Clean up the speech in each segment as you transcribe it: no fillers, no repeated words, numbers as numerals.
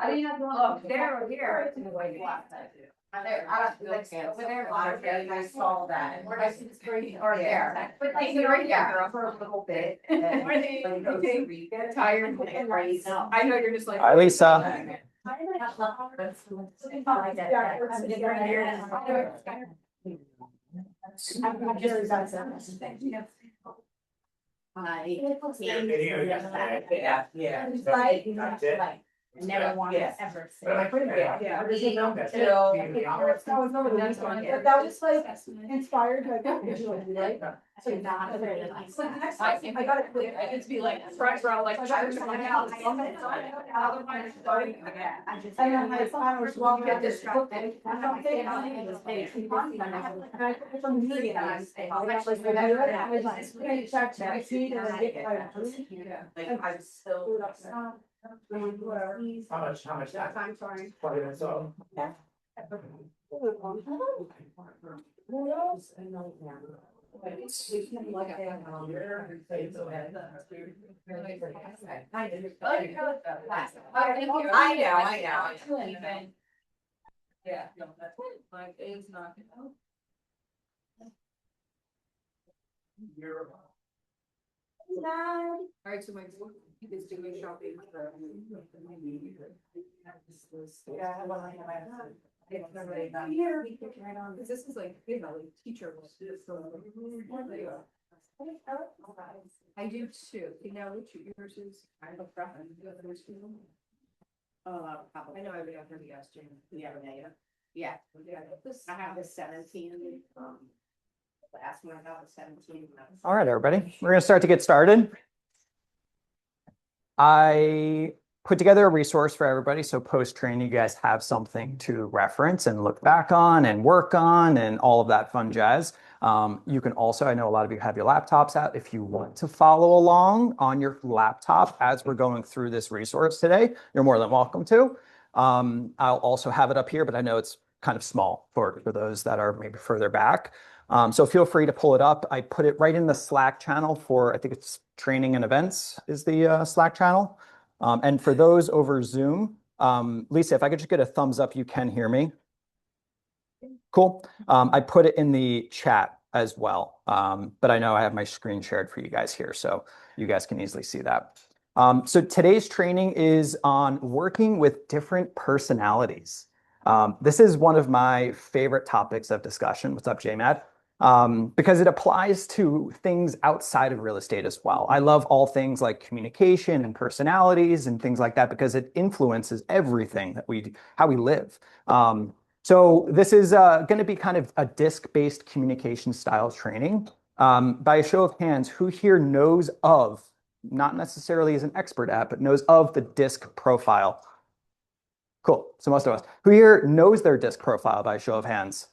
I didn't have to look there or here. There, over there, I saw that. Or there. But like, right there for a little bit. Get tired. I know you're just like. Hi, Lisa. Never want to ever say. But That was like inspired by visual, right? So not really like. So the next time, I got it clear. I just be like, fresh row, like. And then my son was walking Get out this book. distracted. And I'm thinking, I need this page. And I put it from the meeting and I was like, I was like, really check my feet and then get my. Like, I'm so. How much that? I'm sorry. 20 minutes off. I know. Yeah, no, that's like, it's not. Alright, so my is doing shopping. Yeah, well, I have Here, because this is like, you know, like teacher. I do too, you know, which yours is, I have a preference. I know I would have heard the ask Jane. Yeah, Yeah, this. I have the 17, last one I got was 17. All right, everybody, we're going to start to get started. I put together a resource for everybody, so post-training, you guys have something to reference and look back on and work on and all of that fun jazz. You can also, I know a lot of you have your laptops out. If you want to follow along on your laptop as we're going through this resource today, you're more than welcome to. I'll also have it up here, but I know it's kind of small for those that are maybe further back. So feel free to pull it up. I put it right in the Slack channel for, I think it's training and events is the Slack channel. And for those over Zoom, Lisa, if I could just get a thumbs up, you can hear me. Cool. I put it in the chat as well. But I know I have my screen shared for you guys here, so you guys can easily see that. So today's training is on working with different personalities. This is one of my favorite topics of discussion. What's up, JMAD? Because it applies to things outside of real estate as well. I love all things like communication and personalities and things like that because it influences everything that how we live. So this is going to be kind of a DISC-based communication style training. By a show of hands, who here knows of, not necessarily is an expert at, but knows of the DISC profile? Cool. So most of us. Who here knows their DISC profile by a show of hands?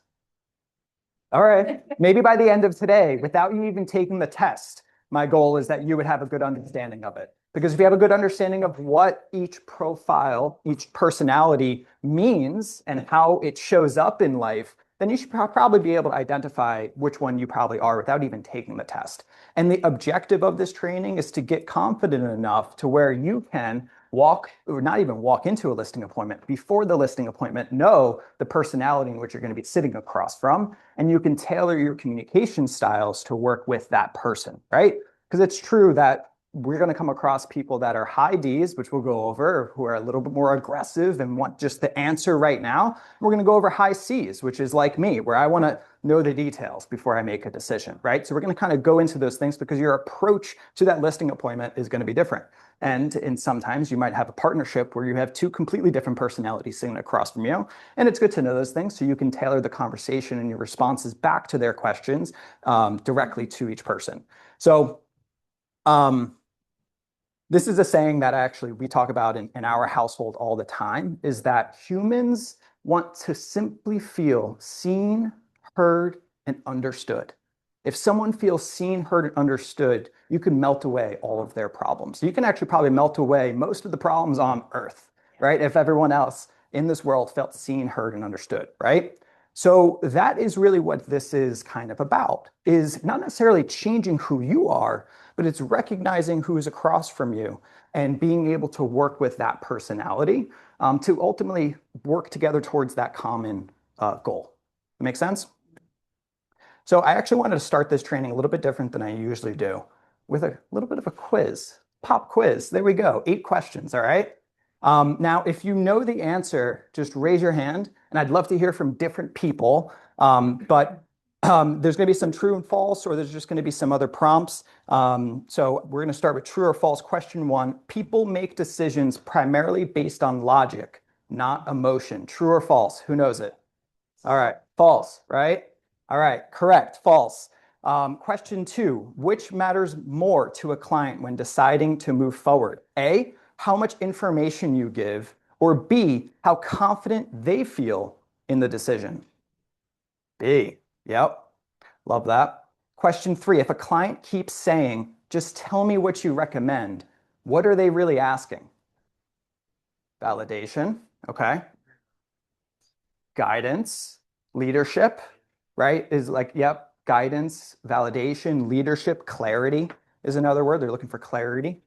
All right. Maybe by the end of today, without you even taking the test, my goal is that you would have a good understanding of it. Because if you have a good understanding of what each profile, each personality means and how it shows up in life, then you should probably be able to identify which one you probably are without even taking the test. And the objective of this training is to get confident enough to where you can walk, or not even walk into a listing appointment, before the listing appointment, know the personality in which you're going to be sitting across from, and you can tailor your communication styles to work with that person, right? Because it's true that we're going to come across people that are high Ds, which we'll go over, who are a little bit more aggressive and want just the answer right now. We're going to go over high Cs, which is like me, where I want to know the details before I make a decision, right? So we're going to kind of go into those things because your approach to that listing appointment is going to be different. And sometimes you might have a partnership where you have two completely different personalities sitting across from you. And it's good to know those things so you can tailor the conversation and your responses back to their questions directly to each person. So this is a saying that actually we talk about in our household all the time, is that humans want to simply feel seen, heard, and understood. If someone feels seen, heard, and understood, you can melt away all of their problems. You can actually probably melt away most of the problems on Earth, right? If everyone else in this world felt seen, heard, and understood, right? So that is really what this is kind of about, is not necessarily changing who you are, but it's recognizing who's across from you and being able to work with that personality to ultimately work together towards that common goal. Make sense? So I actually wanted to start this training a little bit different than I usually do with a little bit of a quiz, pop quiz. There we go, 8 questions, all right? Now, if you know the answer, just raise your hand, and I'd love to hear from different people, but there's going to be some true and false, or there's just going to be some other prompts. So we're going to start with true or false. Question 1, people make decisions primarily based on logic, not emotion. True or false? Who knows it? All right, false, right? All right, correct, false. Question 2, which matters more to a client when deciding to move forward? A, how much information you give, or B, how confident they feel in the decision? B, yep, love that. Question 3, if a client keeps saying, just tell me what you recommend, what are they really asking? Validation, okay. Guidance, leadership, right? Is like, yep, guidance, validation, leadership, clarity is another word. They're looking for clarity.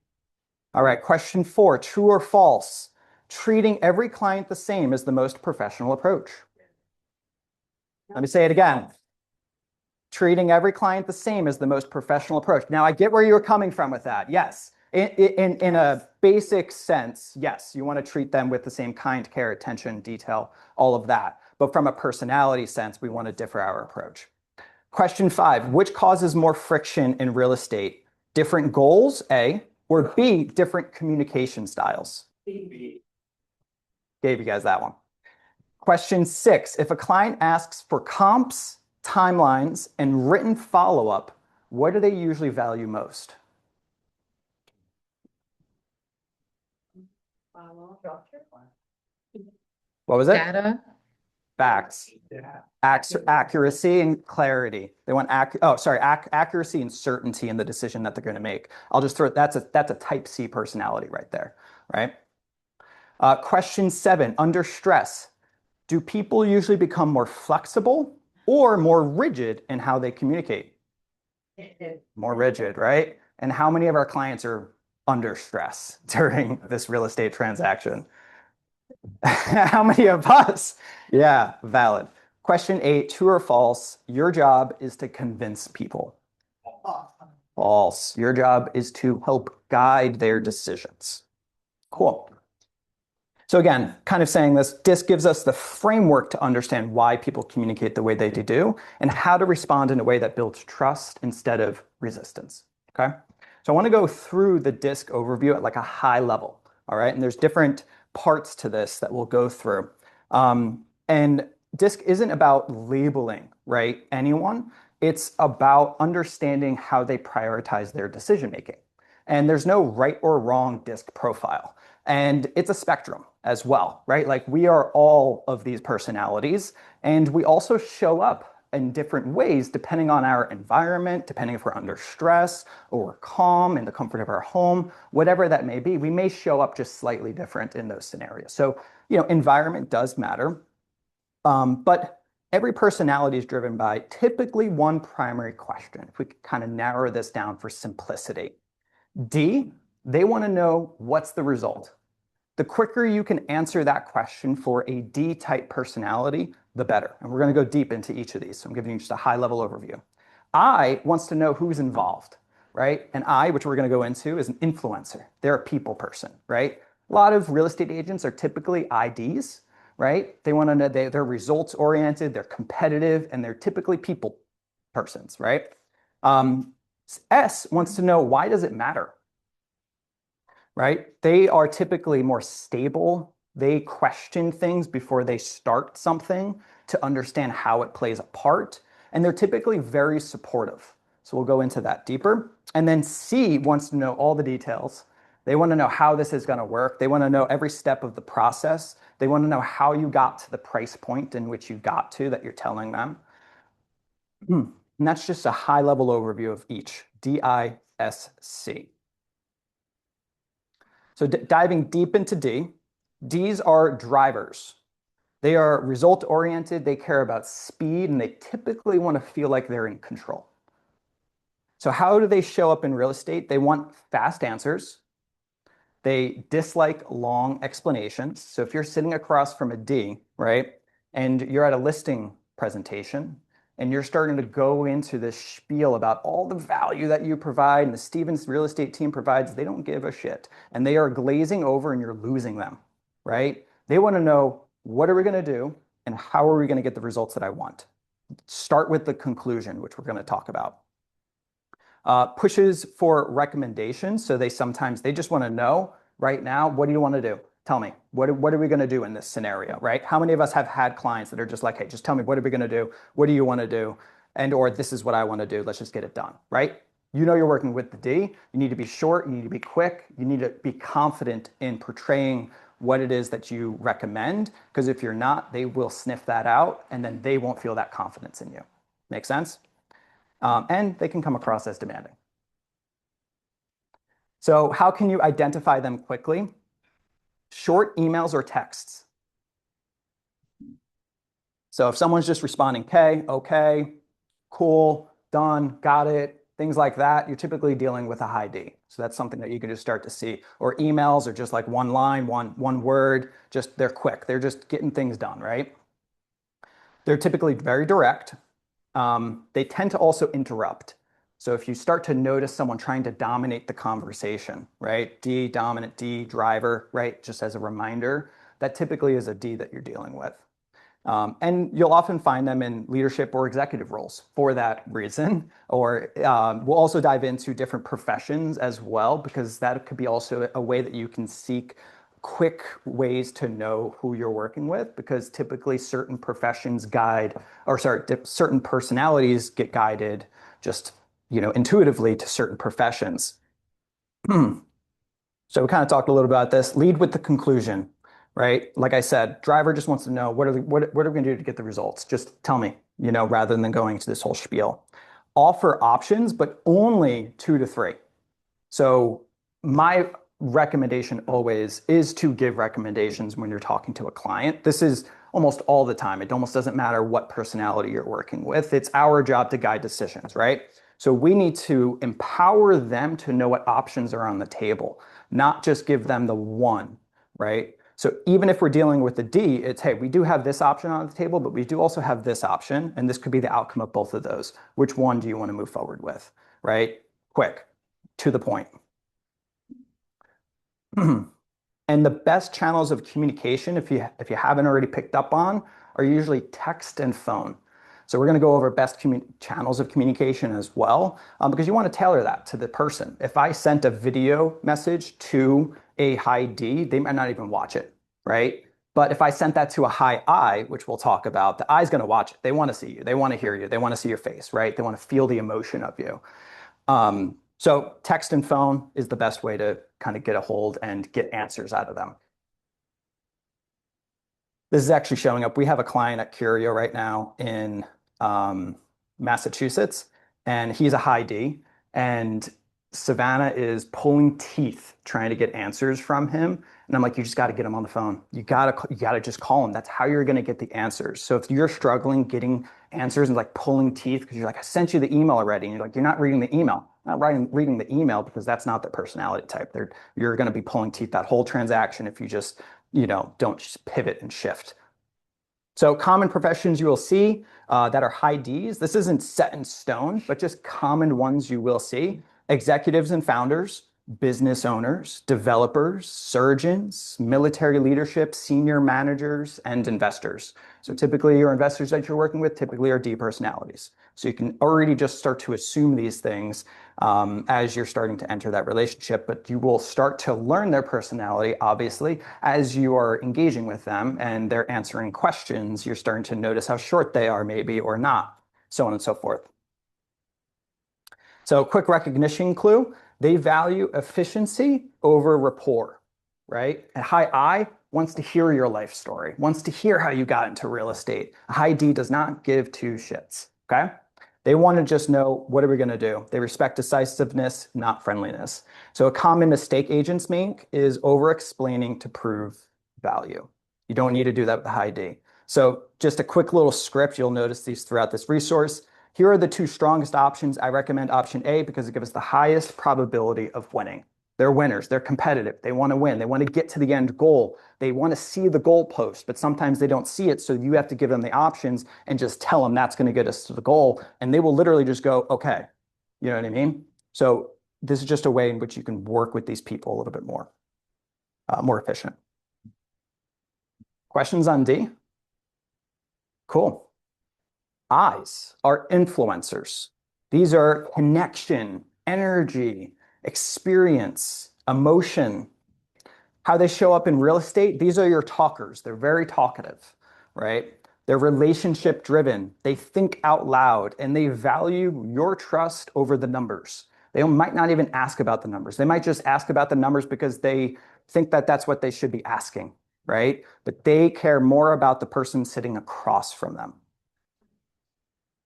All right, question 4, true or false? Treating every client the same is the most professional approach. Let me say it again. Treating every client the same is the most professional approach. Now, I get where you're coming from with that. Yes, in a basic sense, yes, you want to treat them with the same kind, care, attention, detail, all of that. But from a personality sense, we want to differ our approach. Question 5, which causes more friction in real estate? Different goals, A, or B, different communication styles? B. Gave you guys that one. Question 6, if a client asks for comps, timelines, and written follow-up, what do they usually value most? What was it? Data. Facts. Accuracy and clarity. They want accuracy and certainty in the decision that they're going to make. I'll just throw it. That's a type C personality right there, right? Question 7, under stress, do people usually become more flexible or more rigid in how they communicate? More rigid, right? And how many of our clients are under stress during this real estate transaction? How many of us? Yeah, valid. Question 8, true or false? Your job is to convince people. False. Your job is to help guide their decisions. Cool. So again, kind of saying this, DISC gives us the framework to understand why people communicate the way they do and how to respond in a way that builds trust instead of resistance, okay? So I want to go through the DISC overview at like a high level, all right? And there's different parts to this that we'll go through. And DISC isn't about labeling, right, anyone. It's about understanding how they prioritize their decision making. And there's no right or wrong DISC profile. And it's a spectrum as well, right? Like we are all of these personalities, and we also show up in different ways depending on our environment, depending if we're under stress or we're calm in the comfort of our home, whatever that may be, we may show up just slightly different in those scenarios. So, you know, environment does matter, but every personality is driven by typically one primary question. If we could kind of narrow this down for simplicity. D, they want to know what's the result. The quicker you can answer that question for a D-type personality, the better. And we're going to go deep into each of these. So I'm giving you just a high-level overview. I wants to know who's involved, right? And I, which we're going to go into, is an influencer. They're a people person, right? A lot of real estate agents are typically IDs, right? They want to know they're results-oriented, they're competitive, and they're typically people persons, right? S wants to know, why does it matter? Right? They are typically more stable. They question things before they start something to understand how it plays a part. And they're typically very supportive. So we'll go into that deeper. And then C wants to know all the details. They want to know how this is going to work. They want to know every step of the process. They want to know how you got to the price point in which you got to that you're telling them. And that's just a high-level overview of each, D-I-S-C. So diving deep into D, Ds are drivers. They are result-oriented, they care about speed, and they typically want to feel like they're in control. So how do they show up in real estate? They want fast answers. They dislike long explanations. So if you're sitting across from a D, right, and you're at a listing presentation and you're starting to go into this spiel about all the value that you provide and the Stevens real estate team provides, they don't give a shit. And they are glazing over and you're losing them, right? They want to know, what are we going to do and how are we going to get the results that I want? Start with the conclusion, which we're going to talk about. Pushes for recommendations. So they just want to know right now, what do you want to do? Tell me, what are we going to do in this scenario, right? How many of us have had clients that are just like, hey, just tell me, what are we going to do? What do you want to do? And or this is what I want to do. Let's just get it done, right? You know you're working with the D. You need to be short. You need to be quick. You need to be confident in portraying what it is that you recommend. Because if you're not, they will sniff that out and then they won't feel that confidence in you. Make sense? And they can come across as demanding. So how can you identify them quickly? Short emails or texts. So if someone's just responding, okay, cool, done, got it, things like that, you're typically dealing with a high D. So that's something that you can just start to see. Or emails are just like one line, one word, just they're quick. They're just getting things done, right? They're typically very direct. They tend to also interrupt. So if you start to notice someone trying to dominate the conversation, right? D, dominant D, driver, right? Just as a reminder, that typically is a D that you're dealing with. And you'll often find them in leadership or executive roles for that reason. Or we'll also dive into different professions as well, because that could be also a way that you can seek quick ways to know who you're working with, because typically certain professions certain personalities get guided just, intuitively to certain professions. So we kind of talked a little about this. Lead with the conclusion, right? Like I said, driver just wants to know what are we going to do to get the results? Just tell me, rather than going to this whole spiel. Offer options, but only 2 to 3. So my recommendation always is to give recommendations when you're talking to a client. This is almost all the time. It almost doesn't matter what personality you're working with. It's our job to guide decisions, right? So we need to empower them to know what options are on the table, not just give them the one, right? So even if we're dealing with the D, it's, hey, we do have this option on the table, but we do also have this option, and this could be the outcome of both of those. Which one do you want to move forward with, right? Quick, to the point. And the best channels of communication, if you haven't already picked up on, are usually text and phone. So we're going to go over best channels of communication as well, because you want to tailor that to the person. If I sent a video message to a high D, they might not even watch it, right? But if I sent that to a high I, which we'll talk about, the I's going to watch it. They want to see you. They want to hear you. They want to see your face, right? They want to feel the emotion of you. So text and phone is the best way to kind of get a hold and get answers out of them. This is actually showing up. We have a client at Curio right now in Massachusetts, and he's a high D, and Savannah is pulling teeth trying to get answers from him. And I'm like, you just got to get him on the phone. You got to just call him. That's how you're going to get the answers. So if you're struggling getting answers and like pulling teeth because you're like, I sent you the email already, and you're like, you're not reading the email. Not reading the email because that's not the personality type. You're going to be pulling teeth that whole transaction if you just, don't just pivot and shift. So common professions you will see that are high Ds. This isn't set in stone, but just common ones you will see. Executives and founders, business owners, developers, surgeons, military leadership, senior managers, and investors. So typically your investors that you're working with typically are D personalities. So you can already just start to assume these things as you're starting to enter that relationship, but you will start to learn their personality, obviously, as you are engaging with them and they're answering questions. You're starting to notice how short they are maybe or not, so on and so forth. So quick recognition clue, they value efficiency over rapport, right? A high I wants to hear your life story, wants to hear how you got into real estate. A high D does not give 2 shits, okay? They want to just know, what are we going to do? They respect decisiveness, not friendliness. So a common mistake agents make is over-explaining to prove value. You don't need to do that with the high D. So just a quick little script, you'll notice these throughout this resource. here are the two strongest options. I recommend option A because it gives us the highest probability of winning. They're winners. They're competitive. They want to win. They want to get to the end goal. They want to see the goal post, but sometimes they don't see it. So you have to give them the options and just tell them that's going to get us to the goal. And they will literally just go, okay. You know what I mean? So this is just a way in which you can work with these people a little bit more efficient. Questions on D? Cool. I's are influencers. These are connection, energy, experience, emotion. How they show up in real estate, these are your talkers. They're very talkative, right? They're relationship driven. They think out loud and they value your trust over the numbers. They might not even ask about the numbers. They might just ask about the numbers because they think that that's what they should be asking, right? But they care more about the person sitting across from them.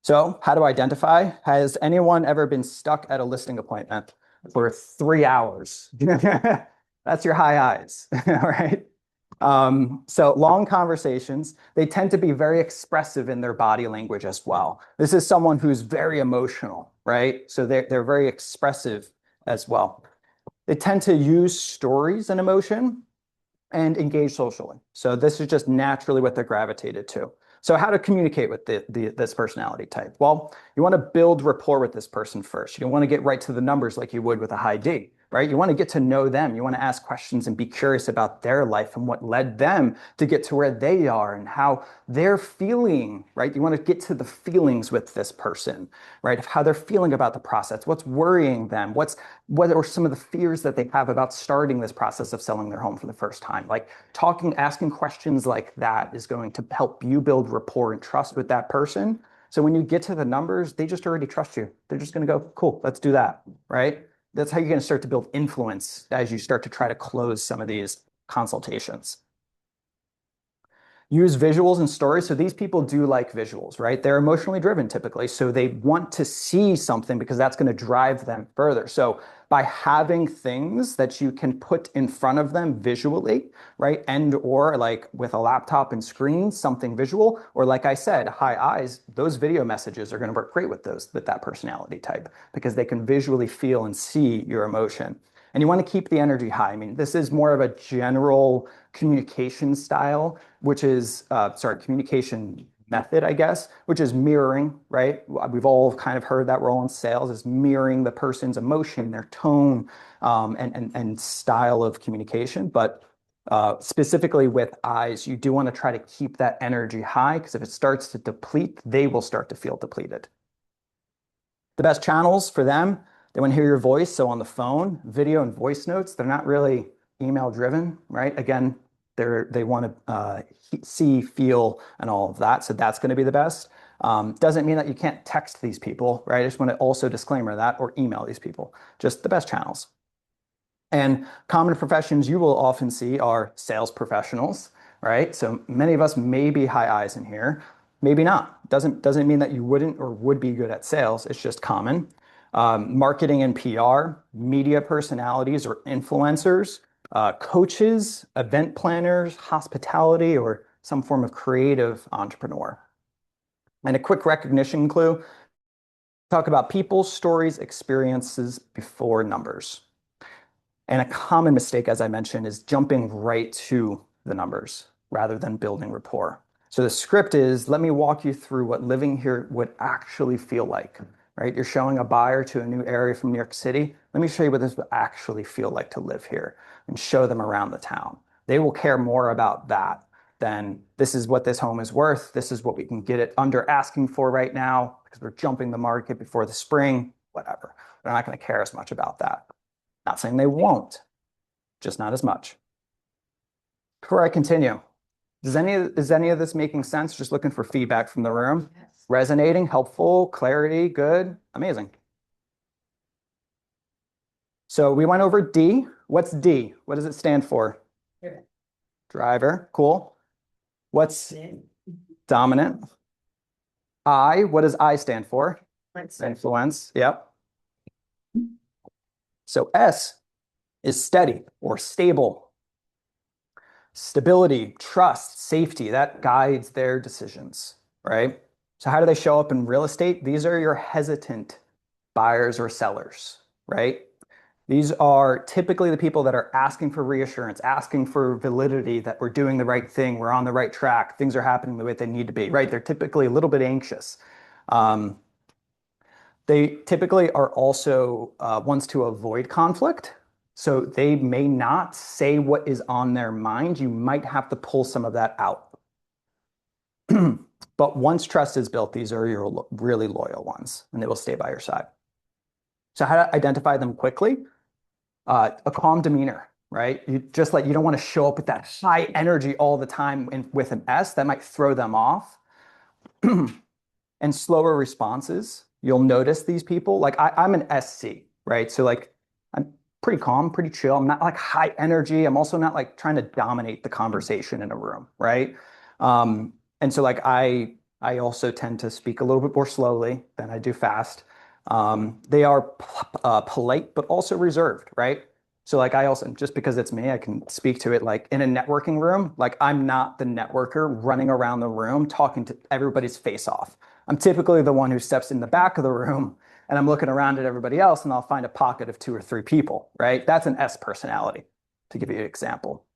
So how to identify? Has anyone ever been stuck at a listing appointment for 3 hours? That's your high eyes, all right? So long conversations, they tend to be very expressive in their body language as well. This is someone who's very emotional, right? So they're very expressive as well. They tend to use stories and emotion and engage socially. So this is just naturally what they're gravitated to. So how to communicate with this personality type? Well, you want to build rapport with this person first. You don't want to get right to the numbers like you would with a high D, right? You want to get to know them. You want to ask questions and be curious about their life and what led them to get to where they are and how they're feeling, right? You want to get to the feelings with this person, right? Of how they're feeling about the process, what's worrying them, what are some of the fears that they have about starting this process of selling their home for the first time. Like asking questions like that is going to help you build rapport and trust with that person. So when you get to the numbers, they just already trust you. They're just going to go, cool, let's do that, right? That's how you're going to start to build influence as you start to try to close some of these consultations. Use visuals and stories. So these people do like visuals, right? They're emotionally driven typically. So they want to see something because that's going to drive them further. So by having things that you can put in front of them visually, right? And or like with a laptop and screen, something visual, or like I said, high eyes, those video messages are going to work great with that personality type because they can visually feel and see your emotion. And you want to keep the energy high. I mean, this is more of a general communication style, which is, communication method, I guess, which is mirroring, right? We've all kind of heard that role in sales is mirroring the person's emotion, their tone, and style of communication. But specifically with eyes, you do want to try to keep that energy high because if it starts to deplete, they will start to feel depleted. The best channels for them, they want to hear your voice. So on the phone, video and voice notes, they're not really email driven, right? Again, they want to see, feel, and all of that. So that's going to be the best. Doesn't mean that you can't text these people, right? I just want to also disclaimer that or email these people, just the best channels. And common professions you will often see are sales professionals, right? So many of us may be high eyes in here, maybe not. Doesn't mean that you wouldn't or would be good at sales. It's just common. Marketing and PR, media personalities or influencers, coaches, event planners, hospitality, or some form of creative entrepreneur. And a quick recognition clue, talk about people, stories, experiences before numbers. And a common mistake, as I mentioned, is jumping right to the numbers rather than building rapport. So the script is, let me walk you through what living here would actually feel like, right? You're showing a buyer to a new area from New York City. Let me show you what this would actually feel like to live here and show them around the town. They will care more about that than this is what this home is worth. This is what we can get it under asking for right now because we're jumping the market before the spring, whatever. They're not going to care as much about that. Not saying they won't, just not as much. Before I continue, is any of this making sense? Just looking for feedback from the room. Yes. Resonating, helpful, clarity, good, amazing. So we went over D. What's D? What does it stand for? Driven. Driver, cool. What's dominant? I, what does I stand for? Influence, yep. So S is steady or stable. Stability, trust, safety, that guides their decisions, right? So how do they show up in real estate? These are your hesitant buyers or sellers, right? These are typically the people that are asking for reassurance, asking for validity that we're doing the right thing, we're on the right track, things are happening the way they need to be, right? They're typically a little bit anxious. They typically are also ones to avoid conflict. So they may not say what is on their mind. You might have to pull some of that out. But once trust is built, these are your really loyal ones, and they will stay by your side. So how to identify them quickly? A calm demeanor, right? You don't want to show up with that high energy all the time with an S. That might throw them off. And slower responses. You'll notice these people. Like I'm an SC, right? So like I'm pretty calm, pretty chill. I'm not like high energy. I'm also not like trying to dominate the conversation in a room, right? And so like I also tend to speak a little bit more slowly than I do fast. They are polite, but also reserved, right? So like I also, just because it's me, I can speak to it like in a networking room, like I'm not the networker running around the room talking to everybody's face off. I'm typically the one who steps in the back of the room and I'm looking around at everybody else and I'll find a pocket of 2 or 3 people, right? That's an S personality, to give you an example.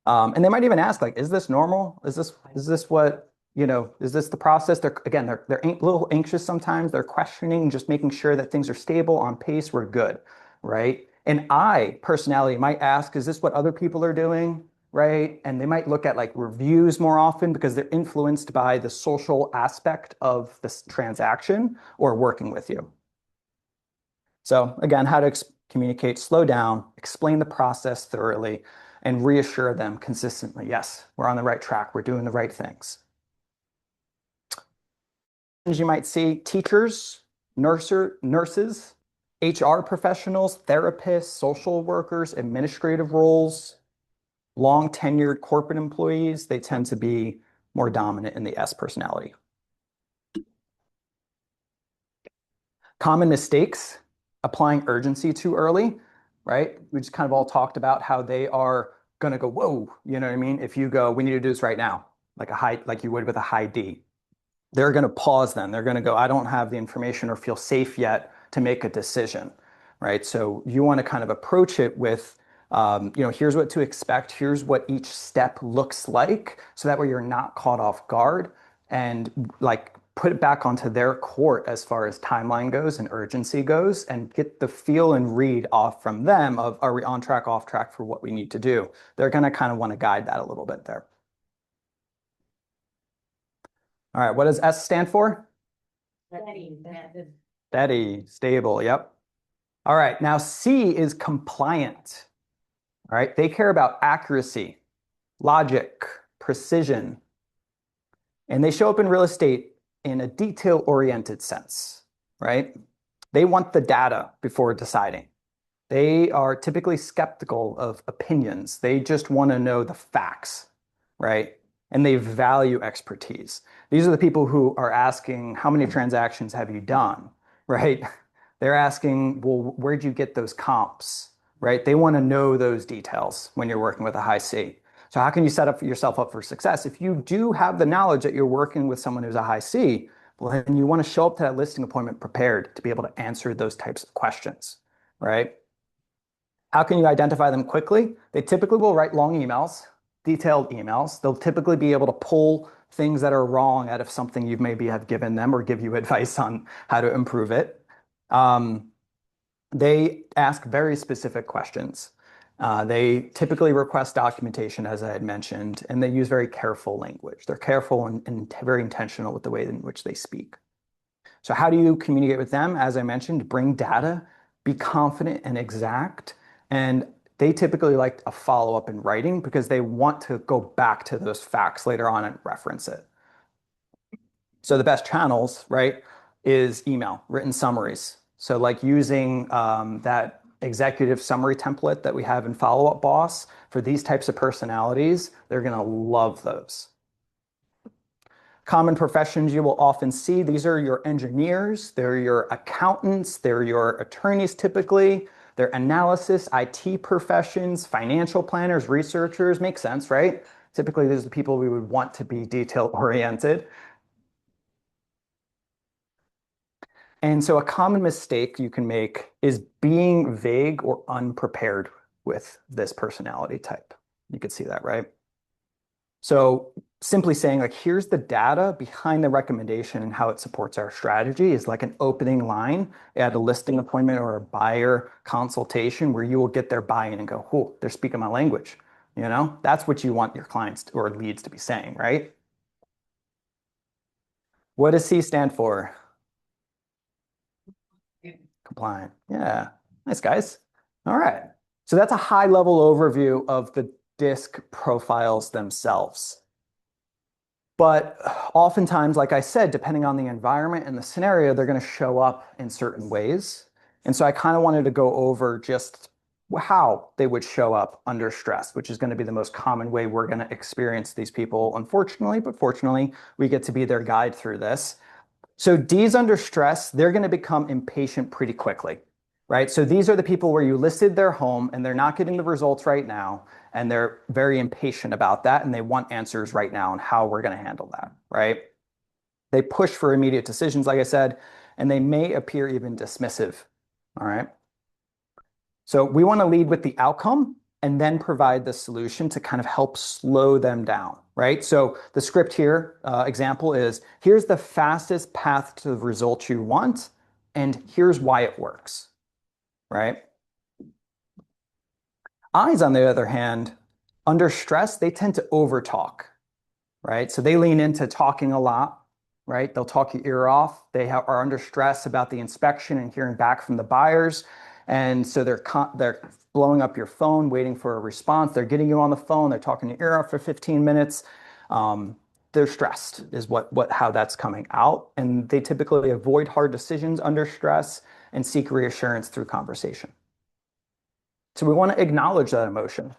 And they might even ask like, is this normal? Is this what, is this the process? They're a little anxious sometimes. They're questioning, just making sure that things are stable, on pace, we're good, right? And I personality might ask, is this what other people are doing, right? And they might look at like reviews more often because they're influenced by the social aspect of this transaction or working with you. So again, how to communicate, slow down, explain the process thoroughly, and reassure them consistently. Yes, we're on the right track. We're doing the right things. As you might see, teachers, nurses, HR professionals, therapists, social workers, administrative roles, long tenured corporate employees, they tend to be more dominant in the S personality. Common mistakes, applying urgency too early, right? We just kind of all talked about how they are going to go, whoa, you know what I mean? If you go, we need to do this right now, like you would with a high D. They're going to pause then. They're going to go, I don't have the information or feel safe yet to make a decision, right? So you want to kind of approach it with, here's what to expect. Here's what each step looks like. So that way you're not caught off guard and like put it back onto their court as far as timeline goes and urgency goes and get the feel and read off from them of, are we on track, off track for what we need to do? They're going to kind of want to guide that a little bit there. All right, what does S stand for? Steady, stable, yep. All right, now C is compliant. All right, they care about accuracy, logic, precision, and they show up in real estate in a detail-oriented sense, right? They want the data before deciding. They are typically skeptical of opinions. They just want to know the facts, right? And they value expertise. These are the people who are asking, how many transactions have you done, right? They're asking, well, where'd you get those comps, right? They want to know those details when you're working with a high C. So how can you set up yourself up for success? If you do have the knowledge that you're working with someone who's a high C, well, then you want to show up to that listing appointment prepared to be able to answer those types of questions, right? How can you identify them quickly? They typically will write long emails, detailed emails. They'll typically be able to pull things that are wrong out of something you maybe have given them or give you advice on how to improve it. They ask very specific questions. They typically request documentation, as I had mentioned, and they use very careful language. They're careful and very intentional with the way in which they speak. So how do you communicate with them? As I mentioned, bring data, be confident and exact, and they typically like a follow-up in writing because they want to go back to those facts later on and reference it. So the best channels, right, is email, written summaries. So like using that executive summary template that we have in Follow Up Boss for these types of personalities, they're going to love those. Common professions you will often see, these are your engineers, they're your accountants, they're your attorneys typically, they're analysis, IT professions, financial planners, researchers, makes sense, right? Typically, these are the people we would want to be detail oriented. And so a common mistake you can make is being vague or unprepared with this personality type. You could see that, right? So simply saying like, here's the data behind the recommendation and how it supports our strategy is like an opening line at a listing appointment or a buyer consultation where you will get their buy-in and go, oh, they're speaking my language. You know, that's what you want your clients or leads to be saying, right? What does C stand for? Compliant. Yeah. Nice, guys. All right. So that's a high level overview of the DISC profiles themselves. But oftentimes, like I said, depending on the environment and the scenario, they're going to show up in certain ways. And so I kind of wanted to go over just how they would show up under stress, which is going to be the most common way we're going to experience these people, unfortunately, but fortunately, we get to be their guide through this. So D's under stress, they're going to become impatient pretty quickly, right? So these are the people where you listed their home and they're not getting the results right now, and they're very impatient about that, and they want answers right now on how we're going to handle that, right? They push for immediate decisions, like I said, and they may appear even dismissive, all right? So we want to lead with the outcome and then provide the solution to kind of help slow them down, right? So the script here, example is, here's the fastest path to the result you want, and here's why it works, right? I's, on the other hand, under stress, they tend to overtalk, right? So they lean into talking a lot, right? They'll talk your ear off. They are under stress about the inspection and hearing back from the buyers. And so they're blowing up your phone, waiting for a response. They're getting you on the phone. They're talking your ear off for 15 minutes. They're stressed is how that's coming out. And they typically avoid hard decisions under stress and seek reassurance through conversation. So we want to acknowledge that emotion,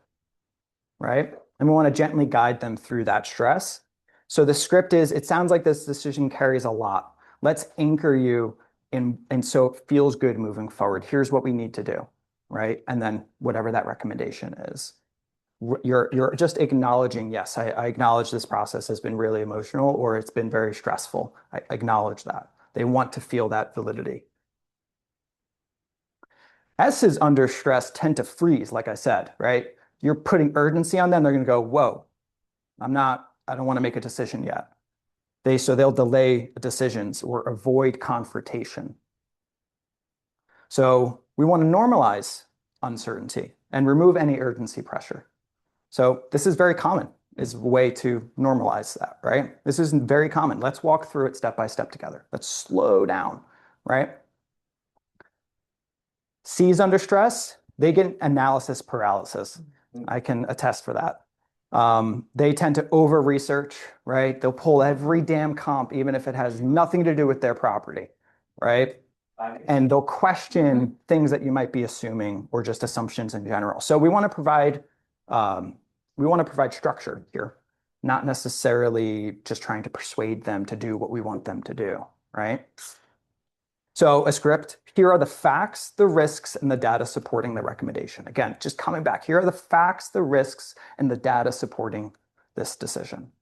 right? And we want to gently guide them through that stress. So the script is, it sounds like this decision carries a lot. Let's anchor you in, and so it feels good moving forward. Here's what we need to do, right? And then whatever that recommendation is. You're just acknowledging, yes, I acknowledge this process has been really emotional or it's been very stressful. I acknowledge that. They want to feel that validity. S's under stress tend to freeze, like I said, right? You're putting urgency on them. They're going to go, whoa, I don't want to make a decision yet. So they'll delay decisions or avoid confrontation. So we want to normalize uncertainty and remove any urgency pressure. So this is very common, is a way to normalize that, right? This is very common. Let's walk through it step by step together. Let's slow down, right? C's under stress, they get analysis paralysis. I can attest for that. They tend to over-research, right? They'll pull every damn comp, even if it has nothing to do with their property, right? And they'll question things that you might be assuming or just assumptions in general. So we want to provide structure here, not necessarily just trying to persuade them to do what we want them to do, right? So a script, here are the facts, the risks, and the data supporting the recommendation. Again, just coming back, here are the facts, the risks, and the data supporting this decision.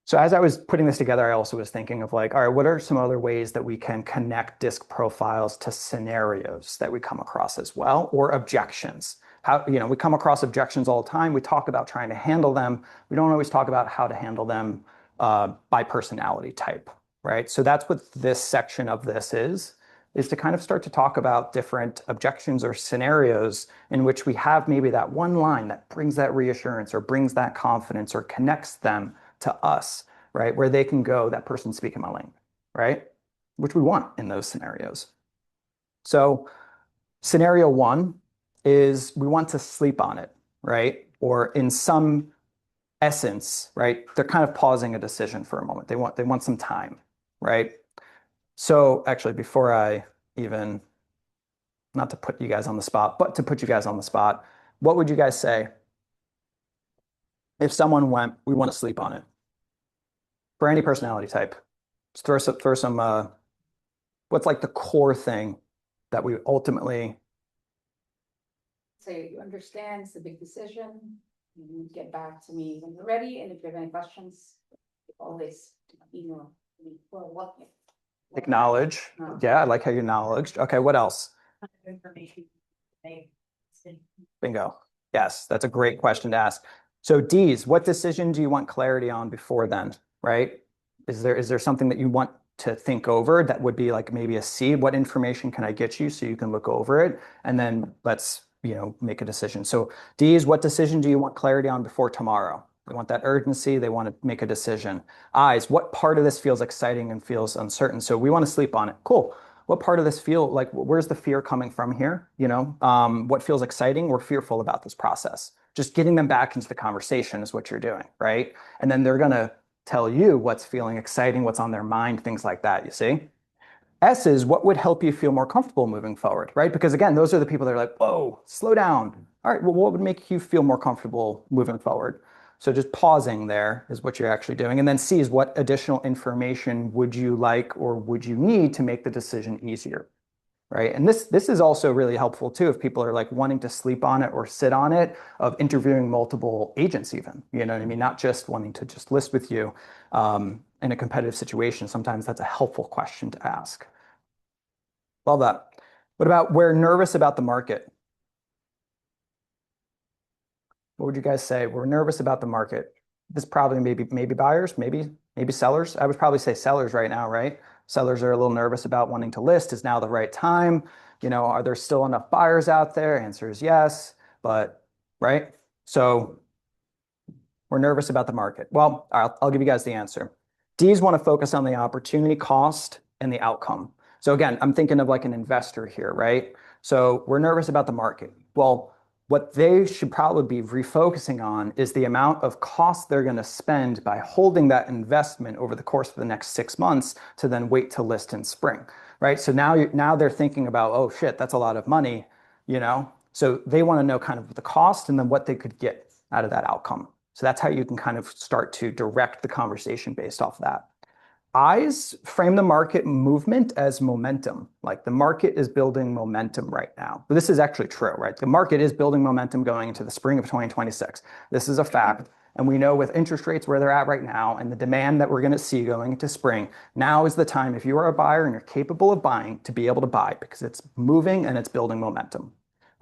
So as I was putting this together, I also was thinking of like, all right, what are some other ways that we can connect DISC profiles to scenarios that we come across as well, or objections? We come across objections all the time. We talk about trying to handle them. We don't always talk about how to handle them by personality type, right? So that's what this section of this is to kind of start to talk about different objections or scenarios in which we have maybe that one line that brings that reassurance or brings that confidence or connects them to us, right? Where they can go, that person's speaking my language, right? Which we want in those scenarios. So scenario one is we want to sleep on it, right? Or in some essence, right? They're kind of pausing a decision for a moment. They want some time, right? So actually, before I even, not to put you guys on the spot, but to put you guys on the spot, what would you guys say if someone went, we want to sleep on it? For any personality type, just throw some what's like the core thing that we ultimately. So you understand it's a big decision. You get back to me when you're ready, and if you have any questions, always email me. Well, what? Acknowledge. Yeah, I like how you acknowledged. Okay, what else? Information. Bingo. Yes, that's a great question to ask. So D's, what decision do you want clarity on before then, right? Is there something that you want to think over that would be like maybe a C? What information can I get you so you can look over it? And then let's, make a decision. So D's, what decision do you want clarity on before tomorrow? They want that urgency. They want to make a decision. I's, what part of this feels exciting and feels uncertain? So we want to sleep on it. Cool. What part of this feel like, where's the fear coming from here? What feels exciting or fearful about this process? Just getting them back into the conversation is what you're doing, right? And then they're going to tell you what's feeling exciting, what's on their mind, things like that, you see? S is what would help you feel more comfortable moving forward, right? Because again, those are the people that are like, whoa, slow down. All right, well, what would make you feel more comfortable moving forward? So just pausing there is what you're actually doing. And then C is what additional information would you like or would you need to make the decision easier, right? And this is also really helpful too if people are like wanting to sleep on it or sit on it, of interviewing multiple agents even, you know what I mean? Not just wanting to just list with you in a competitive situation. Sometimes that's a helpful question to ask. Love that. What about we're nervous about the market? What would you guys say? We're nervous about the market. This probably maybe buyers, maybe sellers. I would probably say sellers right now, right? Sellers are a little nervous about wanting to list. Is now the right time? Are there still enough buyers out there? Answer is yes, but right? So we're nervous about the market. Well, I'll give you guys the answer. D's want to focus on the opportunity cost and the outcome. So again, I'm thinking of like an investor here, right? So we're nervous about the market. Well, what they should probably be refocusing on is the amount of cost they're going to spend by holding that investment over the course of the next 6 months to then wait to list in spring, right? So now they're thinking about, oh shit, that's a lot of money, So they want to know kind of the cost and then what they could get out of that outcome. So that's how you can kind of start to direct the conversation based off of that. I's frame the market movement as momentum. Like the market is building momentum right now. But this is actually true, right? The market is building momentum going into the spring of 2026. This is a fact. And we know with interest rates where they're at right now and the demand that we're going to see going into spring, now is the time, if you are a buyer and you're capable of buying, to be able to buy because it's moving and it's building momentum,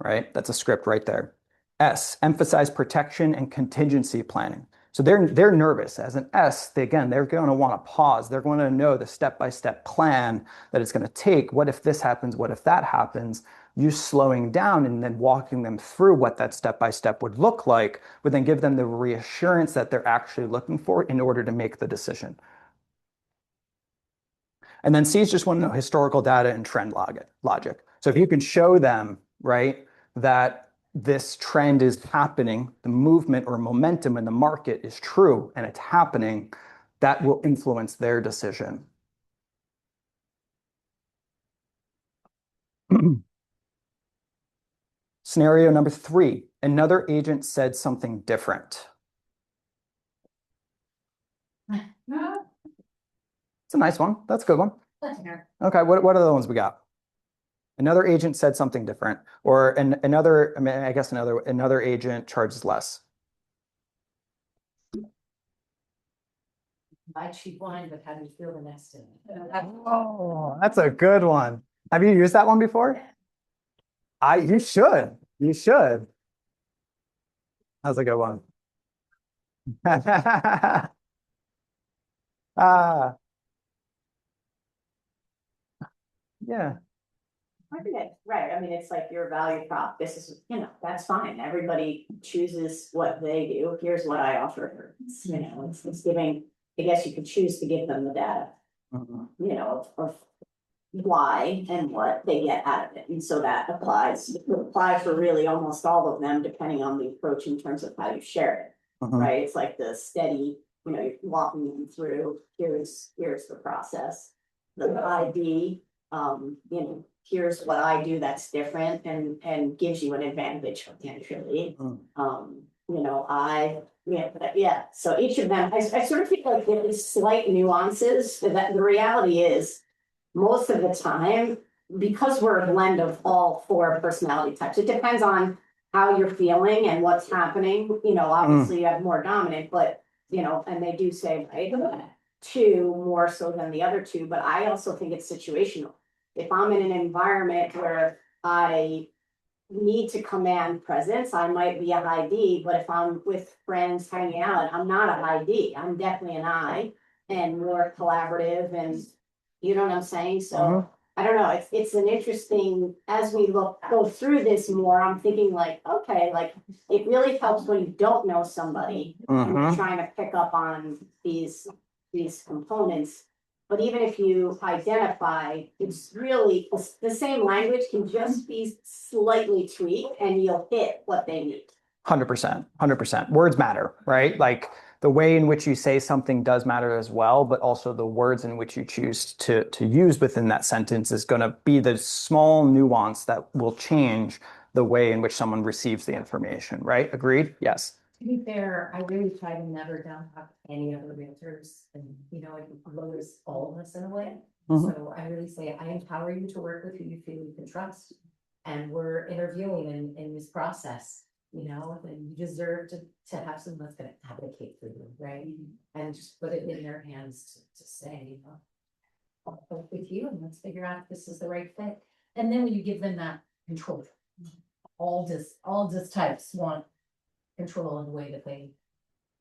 right? That's a script right there. S, emphasize protection and contingency planning. So they're nervous. As an S, they're going to want to pause. They're going to know the step-by-step plan that it's going to take. What if this happens? What if that happens? You slowing down and then walking them through what that step-by-step would look like would then give them the reassurance that they're actually looking for in order to make the decision. And then C's just want to know historical data and trend logic. So if you can show them, right, that this trend is happening, the movement or momentum in the market is true and it's happening, that will influence their decision. Scenario number 3, another agent said something different. It's a nice one. That's a good one. Okay, what are the ones we got? Another agent said something different, or another agent charges less. Buy cheap wine, but how do you feel the next day? Oh, that's a good one. Have you used that one before? You should. You should. That's a good one. Yeah. I think that's right. I mean, it's like your value prop. This is, that's fine. Everybody chooses what they do. Here's what I offer. It's giving, I guess you could choose to give them the data, of why and what they get out of it. And so that applies for really almost all of them, depending on the approach in terms of how you share it, right? It's like the steady, you're walking them through, here's the process, the ID, here's what I do that's different and gives you an advantage potentially. So each of them, I sort of feel like there is slight nuances that the reality is most of the time, because we're a blend of all 4 personality types, it depends on how you're feeling and what's happening, obviously you have more dominant, but, and they do say, right, two more so than the other two, but I also think it's situational. If I'm in an environment where I need to command presence, I might be a high D, but if I'm with friends hanging out, I'm not a high D. I'm definitely an I and more collaborative and you know what I'm saying? So I don't know, it's an interesting, as we go through this more, I'm thinking like, okay, like it really helps when you don't know somebody and you're trying to pick up on these components. But even if you identify, it's really, the same language can just be slightly tweaked and you'll hit what they need. 100%, 100%. Words matter, right? Like the way in which you say something does matter as well, but also the words in which you choose to use within that sentence is going to be the small nuance that will change the way in which someone receives the information, right? Agreed? Yes. To be fair, I really try to never down talk any other realtors and, it lowers all of us in a way. So I really say, I empower you to work with who you feel you can trust. And we're interviewing in this process, and you deserve to have someone that's gonna advocate for you, right? And just put it in their hands to say, I'll work with you and let's figure out if this is the right fit. And then when you give them that control, all just types want control in the way that they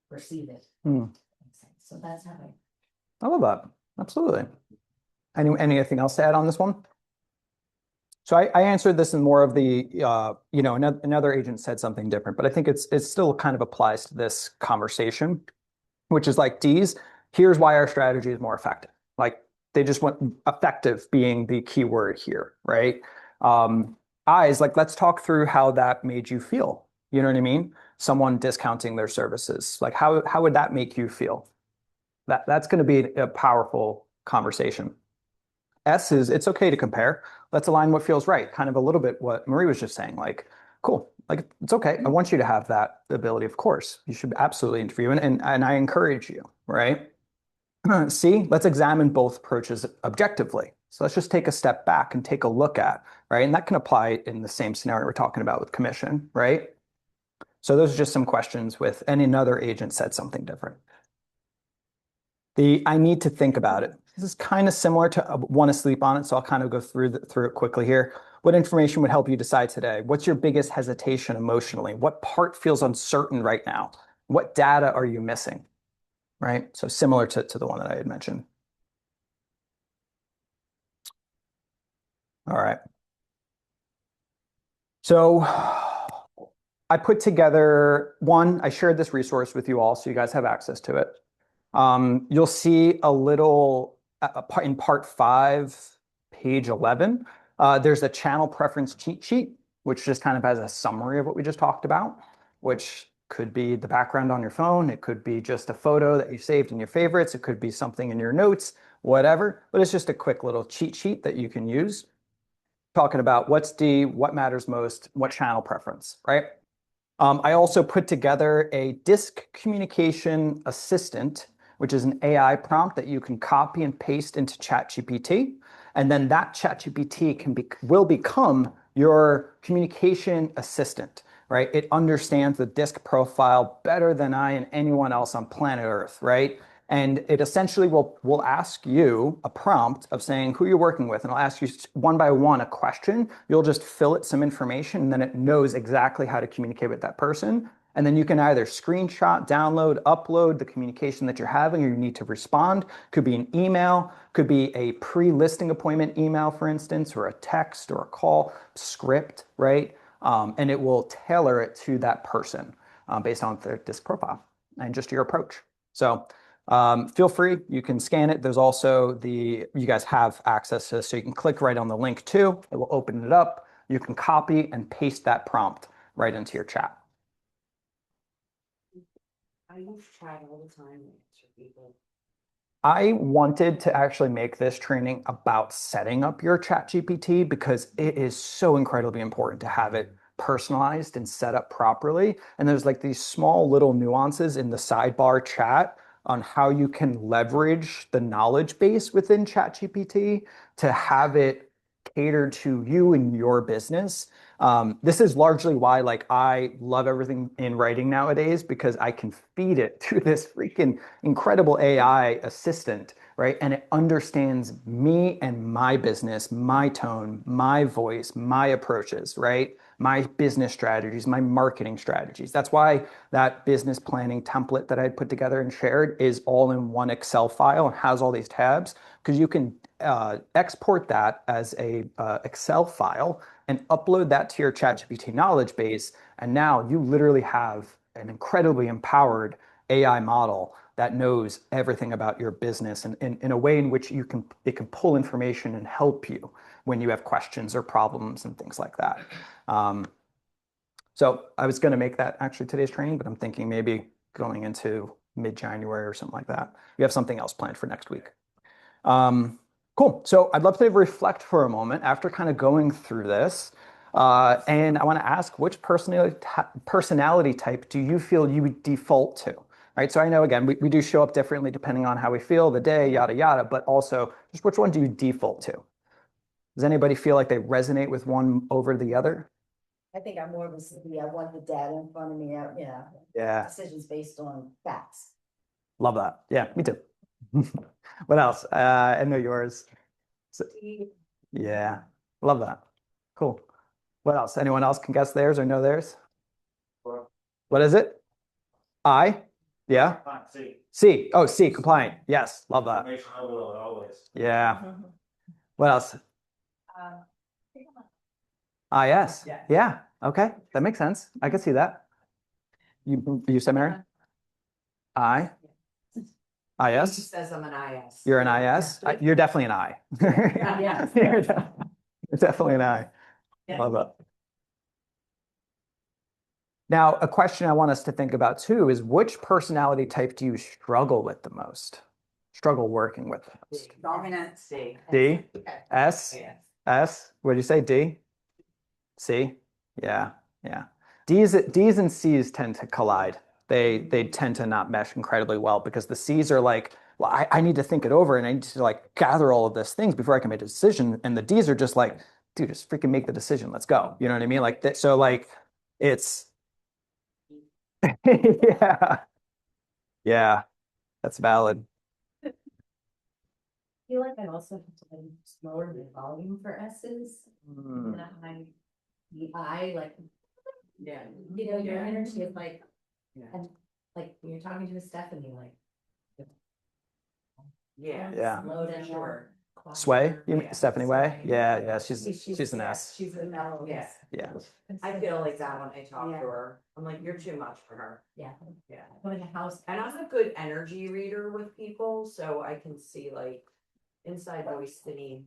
perceive it. So that's how I love that. Absolutely. Anything else to add on this one? So I answered this in more of the, another agent said something different, but I think it still kind of applies to this conversation, which is like D's, here's why our strategy is more effective. Like they just want effective being the key word here, right? I's, like, let's talk through how that made you feel. You know what I mean? Someone discounting their services. Like how would that make you feel? That's going to be a powerful conversation. S is it's okay to compare. Let's align what feels right. Kind of a little bit what Marie was just saying. Like, cool. Like it's okay. I want you to have that ability. Of course, you should absolutely interview and I encourage you, right? C, let's examine both approaches objectively. So let's just take a step back and take a look at, right? And that can apply in the same scenario we're talking about with commission, right? So those are just some questions with, and another agent said something different. I need to think about it. This is kind of similar to want to sleep on it, so I'll kind of go through it quickly here. What information would help you decide today? What's your biggest hesitation emotionally? What part feels uncertain right now? What data are you missing? Right? So similar to the one that I had mentioned. All right. So I put together I shared this resource with you all so you guys have access to it. You'll see a little in part 5, page 11, there's a channel preference cheat sheet, which just kind of has a summary of what we just talked about, which could be the background on your phone. It could be just a photo that you saved in your favorites. It could be something in your notes, whatever, but it's just a quick little cheat sheet that you can use. Talking about what's D, what matters most, what channel preference, right? I also put together a DISC communication assistant, which is an AI prompt that you can copy and paste into ChatGPT. And then that ChatGPT will become your communication assistant, right? It understands the DISC profile better than I and anyone else on planet Earth, right? And it essentially will ask you a prompt of saying who you're working with, and I'll ask you one by one a question. You'll just fill it some information, and then it knows exactly how to communicate with that person. And then you can either screenshot, download, upload the communication that you're having, or you need to respond. Could be an email, could be a pre-listing appointment email, for instance, or a text or a call script, right? And it will tailor it to that person based on their DISC profile and just your approach. So feel free, you can scan it. There's also you guys have access to this, so you can click right on the link too. It will open it up. You can copy and paste that prompt right into your chat. I use chat all the time to answer people. I wanted to actually make this training about setting up your ChatGPT because it is so incredibly important to have it personalized and set up properly. And there's like these small little nuances in the sidebar chat on how you can leverage the knowledge base within ChatGPT to have it cater to you and your business. This is largely why like I love everything in writing nowadays, because I can feed it to this freaking incredible AI assistant, right? And it understands me and my business, my tone, my voice, my approaches, right? My business strategies, my marketing strategies. That's why that business planning template that I put together and shared is all in one Excel file and has all these tabs, because you can export that as a Excel file and upload that to your ChatGPT knowledge base. And now you literally have an incredibly empowered AI model that knows everything about your business, and in a way in which it can pull information and help you when you have questions or problems and things like that. So I was going to make that actually today's training, but I'm thinking maybe going into mid-January or something like that. We have something else planned for next week. Cool. So I'd love to reflect for a moment after kind of going through this. And I want to ask, which personality type do you feel you would default to? Right. So I know, again, we do show up differently depending on how we feel the day, yada, yada, but also just which one do you default to? Does anybody feel like they resonate with one over the other? I think I'm more of a city. I want the data in front of me, Yeah. decisions based on facts. Love that. Yeah, me too. What else? I know yours. Yeah, love that. Cool. What else? Anyone else can guess theirs or know theirs? What is it? I? Yeah. C. Oh, C, compliant. Yes, love that. Yeah. What else? IS. Yeah. Okay, that makes sense. I can see that. You said Mary? I. IS? Says I'm an IS. You're an IS? You're definitely an I. Yeah. You're definitely an I. Yeah. Love that. Now, a question I want us to think about too is, which personality type do you struggle with the most? Struggle working with the most? Dominant. C. D? S? Yes. S? What did you say? D? C? Yeah, yeah. D's and C's tend to collide. They tend to not mesh incredibly well, because the C's are like, well, I need to think it over and I need to like gather all of these things before I can make a decision. And the D's are just like, dude, just freaking make the decision. Let's go. You know what I mean? Like that. So like it's yeah. Yeah, that's valid. I feel like I also have to like lower the volume for S's. Mm. And I'm the I like, yeah, you know, your energy is like, and like when you're talking to Stephanie, like. Yeah. Slow down. Sure. Sway? You mean Stephanie Way? Yeah, yeah. She's an S. She's a mellow. Yeah. Yeah. I feel like that when I talk to her. I'm like, you're too much for her. Yeah. Yeah. Go in the house. And I'm a good energy reader with people, so I can see like inside voice to me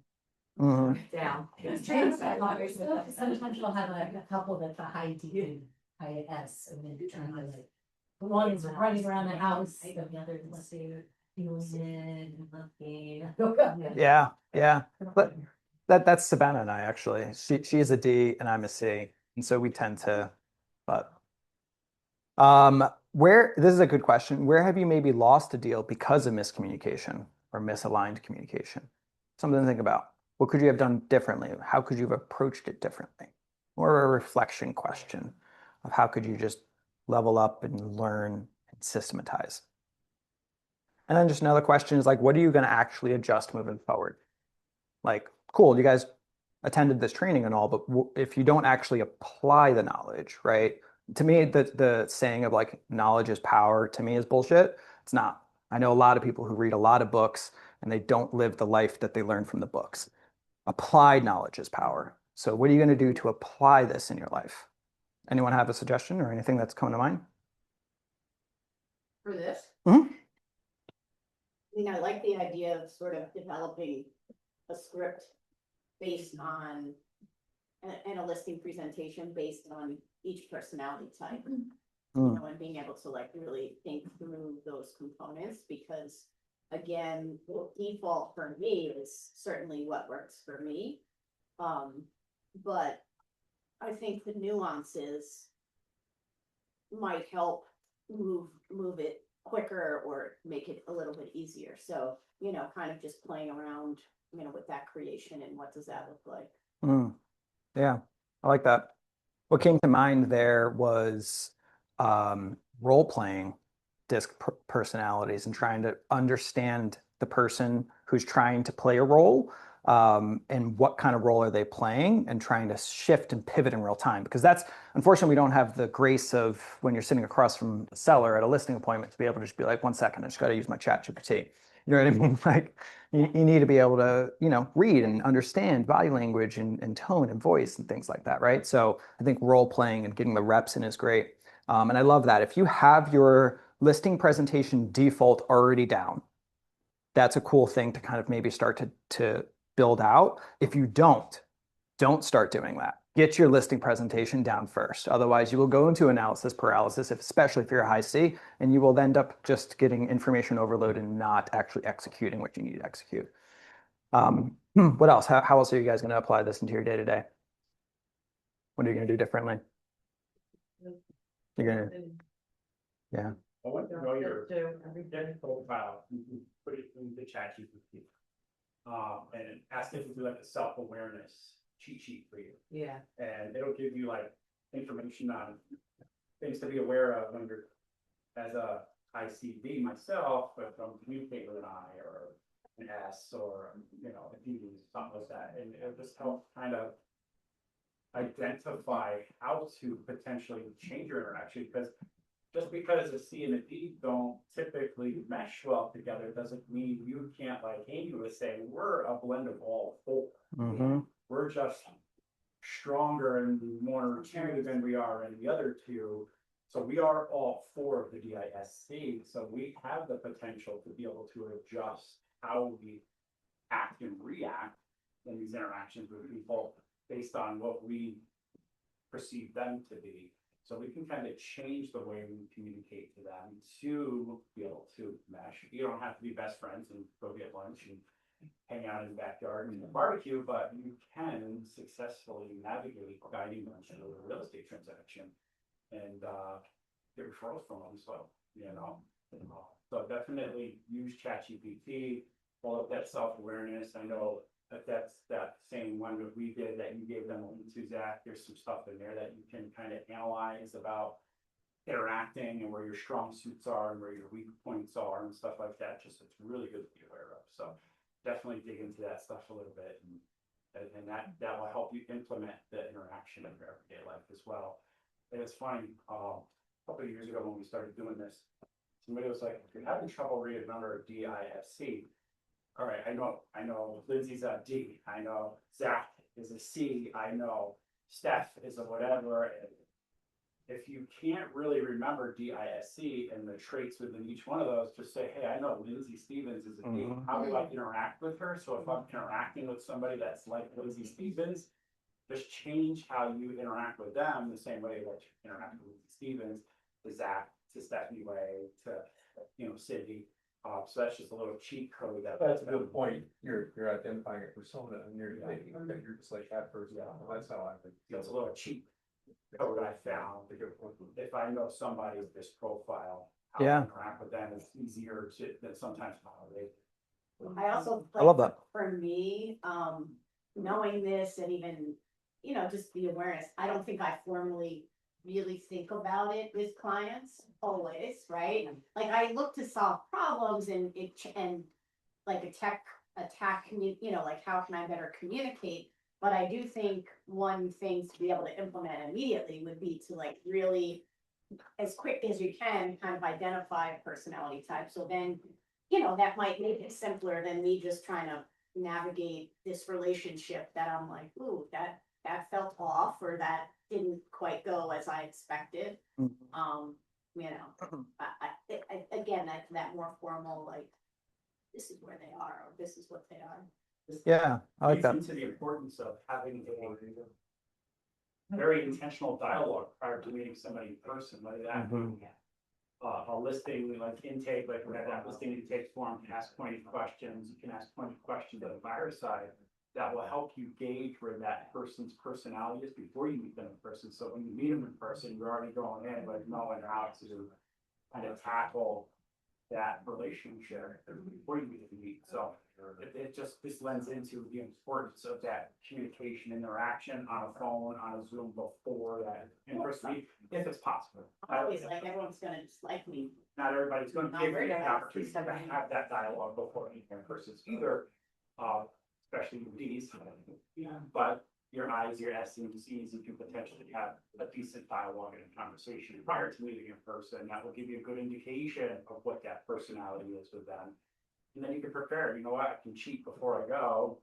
Mhm. down. Sometimes you'll have a couple that's a high D and high S, and then trying to like, one's running around the house, and the other is let's say, feeling and looking. Yeah, yeah. But that's Savannah and I actually. She is a D and I'm a C. And so we tend to, but where this is a good question. Where have you maybe lost a deal because of miscommunication or misaligned communication? Something to think about. What could you have done differently? How could you have approached it differently? Or a reflection question of how could you just level up and learn and systematize? And then just another question is like, what are you going to actually adjust moving forward? Like, cool, you guys attended this training and all, but if you don't actually apply the knowledge, right? To me, the saying of like knowledge is power to me is bullshit. It's not. I know a lot of people who read a lot of books and they don't live the life that they learn from the books. Applied knowledge is power. So what are you going to do to apply this in your life? Anyone have a suggestion or anything that's coming to mind? For this? Mhm. I mean, I like the idea of sort of developing a script based on and a listing presentation based on each personality type. You know, and being able to like really think through those components, because again, the default for me is certainly what works for me. But I think the nuances might help move it quicker or make it a little bit easier. So you know, kind of just playing around, you know, with that creation and what does that look like? Mm, yeah, I like that. What came to mind there was role playing disc personalities and trying to understand the person who's trying to play a role, and what kind of role are they playing, and trying to shift and pivot in real time. Because that's unfortunately, we don't have the grace of when you're sitting across from a seller at a listing appointment to be able to just be like, 1 second, I just got to use my chat GPT. You know what I mean? Like you need to be able to, read and understand body language and tone and voice and things like that, right? So I think role playing and getting the reps in is great. And I love that. If you have your listing presentation default already down, that's a cool thing to kind of maybe start to build out. If you don't start doing that. Get your listing presentation down first. Otherwise, you will go into analysis paralysis, especially if you're a high C, and you will end up just getting information overload and not actually executing what you need to execute. What else? How else are you guys going to apply this into your day to day? What are you going to do differently? You're going to, yeah. I want to know your LinkedIn profile, you can put it in the chat GPT. And ask it to do like a self-awareness cheat sheet for you. Yeah. And it'll give you like information on things to be aware of when you're, as a ICB myself, if I'm communicating with an I or an S or, a D, something like that. And it'll just help kind of identify how to potentially change your interaction, because just because a C and a D don't typically mesh well together doesn't mean you can't, like Amy was saying, we're a blend of all four. We're just stronger and more intuitive than we are in the other two. So we are all four of the DISC. So we have the potential to be able to adjust how we act and react in these interactions with people based on what we perceive them to be. So we can kind of change the way we communicate to them to be able to mesh. You don't have to be best friends and go get lunch and hang out in the backyard and barbecue, but you can successfully navigate guiding them through a real estate transaction and get referrals from them. So, so definitely use ChatGPT, pull up that self-awareness. I know that that's that same one that we did that you gave them to Zach. There's some stuff in there that you can kind of analyze about interacting and where your strong suits are and where your weak points are and stuff like that. Just it's really good to be aware of. So definitely dig into that stuff a little bit, and that will help you implement the interaction in your everyday life as well. And it's funny, a couple of years ago when we started doing this, somebody was like, if you're having trouble reading a number of DISC, all right, I know Lindsay's a D, I know Zach is a C, I know Steph is a whatever. And if you can't really remember DISC and the traits within each one of those, just say, hey, I know Lindsay Stevens is a D. How do I interact with her? So if I'm interacting with somebody that's like Lindsay Stevens, just change how you interact with them the same way that you interact with Lindsay Stevens, to Zach, to Stephanie Way, to Cindy. So that's just a little cheat code. That's a good point. You're identifying a persona and you're thinking, okay, you're just like that person. That's how I think. It's a little cheat code I found. If I know somebody with this profile, how to interact with them is easier than sometimes how they. I also, I love that. For me, knowing this and even, just the awareness, I don't think I formally really think about it with clients always, right? Like I look to solve problems and like attack, like how can I better communicate? But I do think one thing to be able to implement immediately would be to like really, as quick as you can, kind of identify a personality type. So then, that might make it simpler than me just trying to navigate this relationship that I'm like, ooh, that felt off, or that didn't quite go as I expected. Again, that more formal, like, this is where they are, or this is what they are. Yeah, I like that. Into the importance of having a very intentional dialogue prior to meeting somebody in person, whether that be a listing like intake, like we have that listing intake form, you can ask 20 questions, you can ask 20 questions on the buyer side that will help you gauge where that person's personality is before you meet them in person. So when you meet them in person, you're already going in like knowing how to kind of tackle that relationship before you even meet. So it just, this lends into the importance of that communication interaction on a phone, on a Zoom before that in-person meet, if it's possible. Always like everyone's gonna dislike me. Not everybody's gonna give you the opportunity to have that dialogue before meeting in person either, especially with these. But your I's, your S's, and C's, you can potentially have a decent dialogue and a conversation prior to meeting in person. That will give you a good indication of what that personality is with them. And then you can prepare, you know what, I can cheat before I go.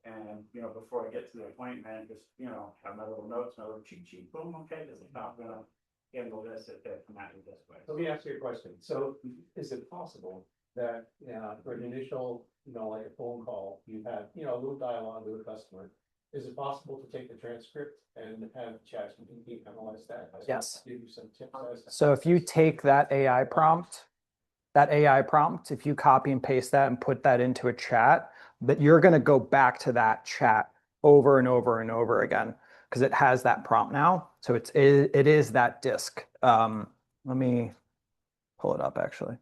And, you know, before I get to the appointment, just, you know, have my little notes, my little cheat sheet, boom, okay, this is how I'm gonna handle this if they come at me this way. Let me ask you a question. So is it possible that, for an initial, like a phone call, you have, a little dialogue with a customer? Is it possible to take the transcript and have ChatGPT analyze that? Yes. Give you some tips as to- So if you take that AI prompt, if you copy and paste that and put that into a chat, that you're going to go back to that chat over and over and over again because it has that prompt now. So it is that disk. Let me pull it up actually.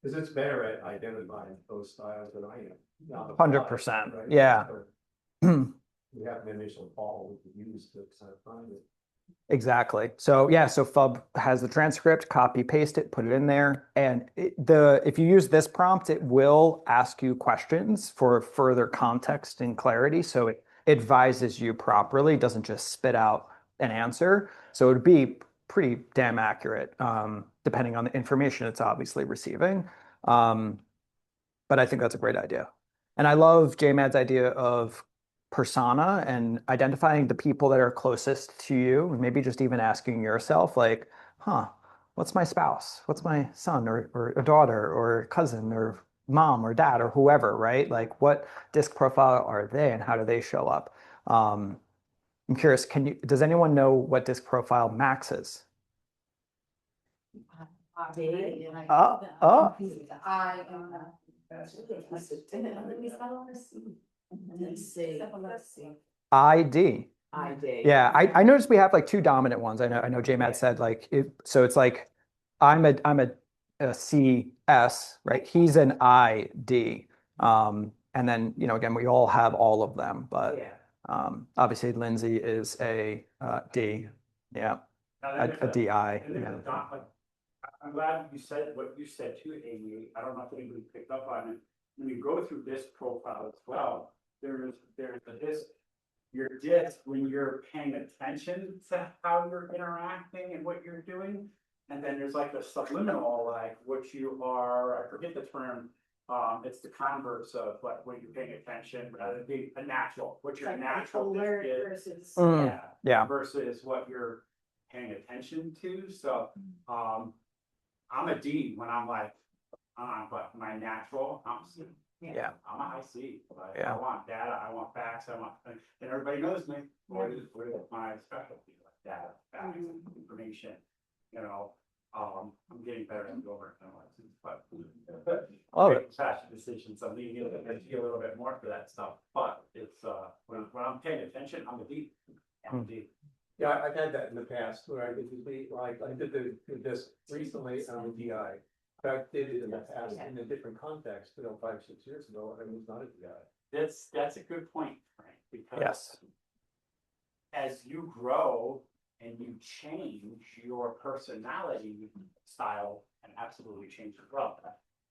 Because it's better at identifying those styles than I am. Not the 100%, right? yeah. So we have an initial call we could use to kind of find it. Exactly. So yeah, so FUB has the transcript, copy, paste it, put it in there. And if you use this prompt, it will ask you questions for further context and clarity. So it advises you properly, doesn't just spit out an answer. So it would be pretty damn accurate, depending on the information it's obviously receiving. But I think that's a great idea. And I love JMAD's idea of persona and identifying the people that are closest to you, and maybe just even asking yourself, like, what's my spouse? What's my son or a daughter or cousin or mom or dad or whoever, right? Like, what disc profile are they and how do they show up? I'm curious, does anyone know what disc profile Max is? ID. Yeah, I noticed we have like two dominant ones. I know JMAD said like so it's like I'm a CS, right? He's an ID. And then, again, we all have all of them, but obviously Lindsay is a D. Yeah. A DI. And then I'm glad you said what you said too, Amy. I don't know if anybody picked up on it. When you go through this profile as well, there's your disc when you're paying attention to how you're interacting and what you're doing. And then there's like the subliminal, like what you are, I forget the term. It's the converse of like when you're paying attention rather than being a natural, what your natural alert disc is. versus. Yeah. Versus what you're paying attention to. So, I'm a D when I'm like, but my natural, I'm C. Yeah. I'm a high C. Like, Yeah. I want data, I want facts, and everybody knows me. What is my specialty? Like data, facts, information. I'm getting better at over analysis, but Love it. fashion decisions. I'm needing a little bit more for that stuff. But it's when I'm paying attention, I'm a D. I'm a D. Yeah, I've had that in the past where I did this recently on the DI. In fact, I did it in the past in a different context, 5, 6 years ago, and it was not a DI. That's a good point, Frank, because Yes. as you grow and you change, your personality style can absolutely change as well.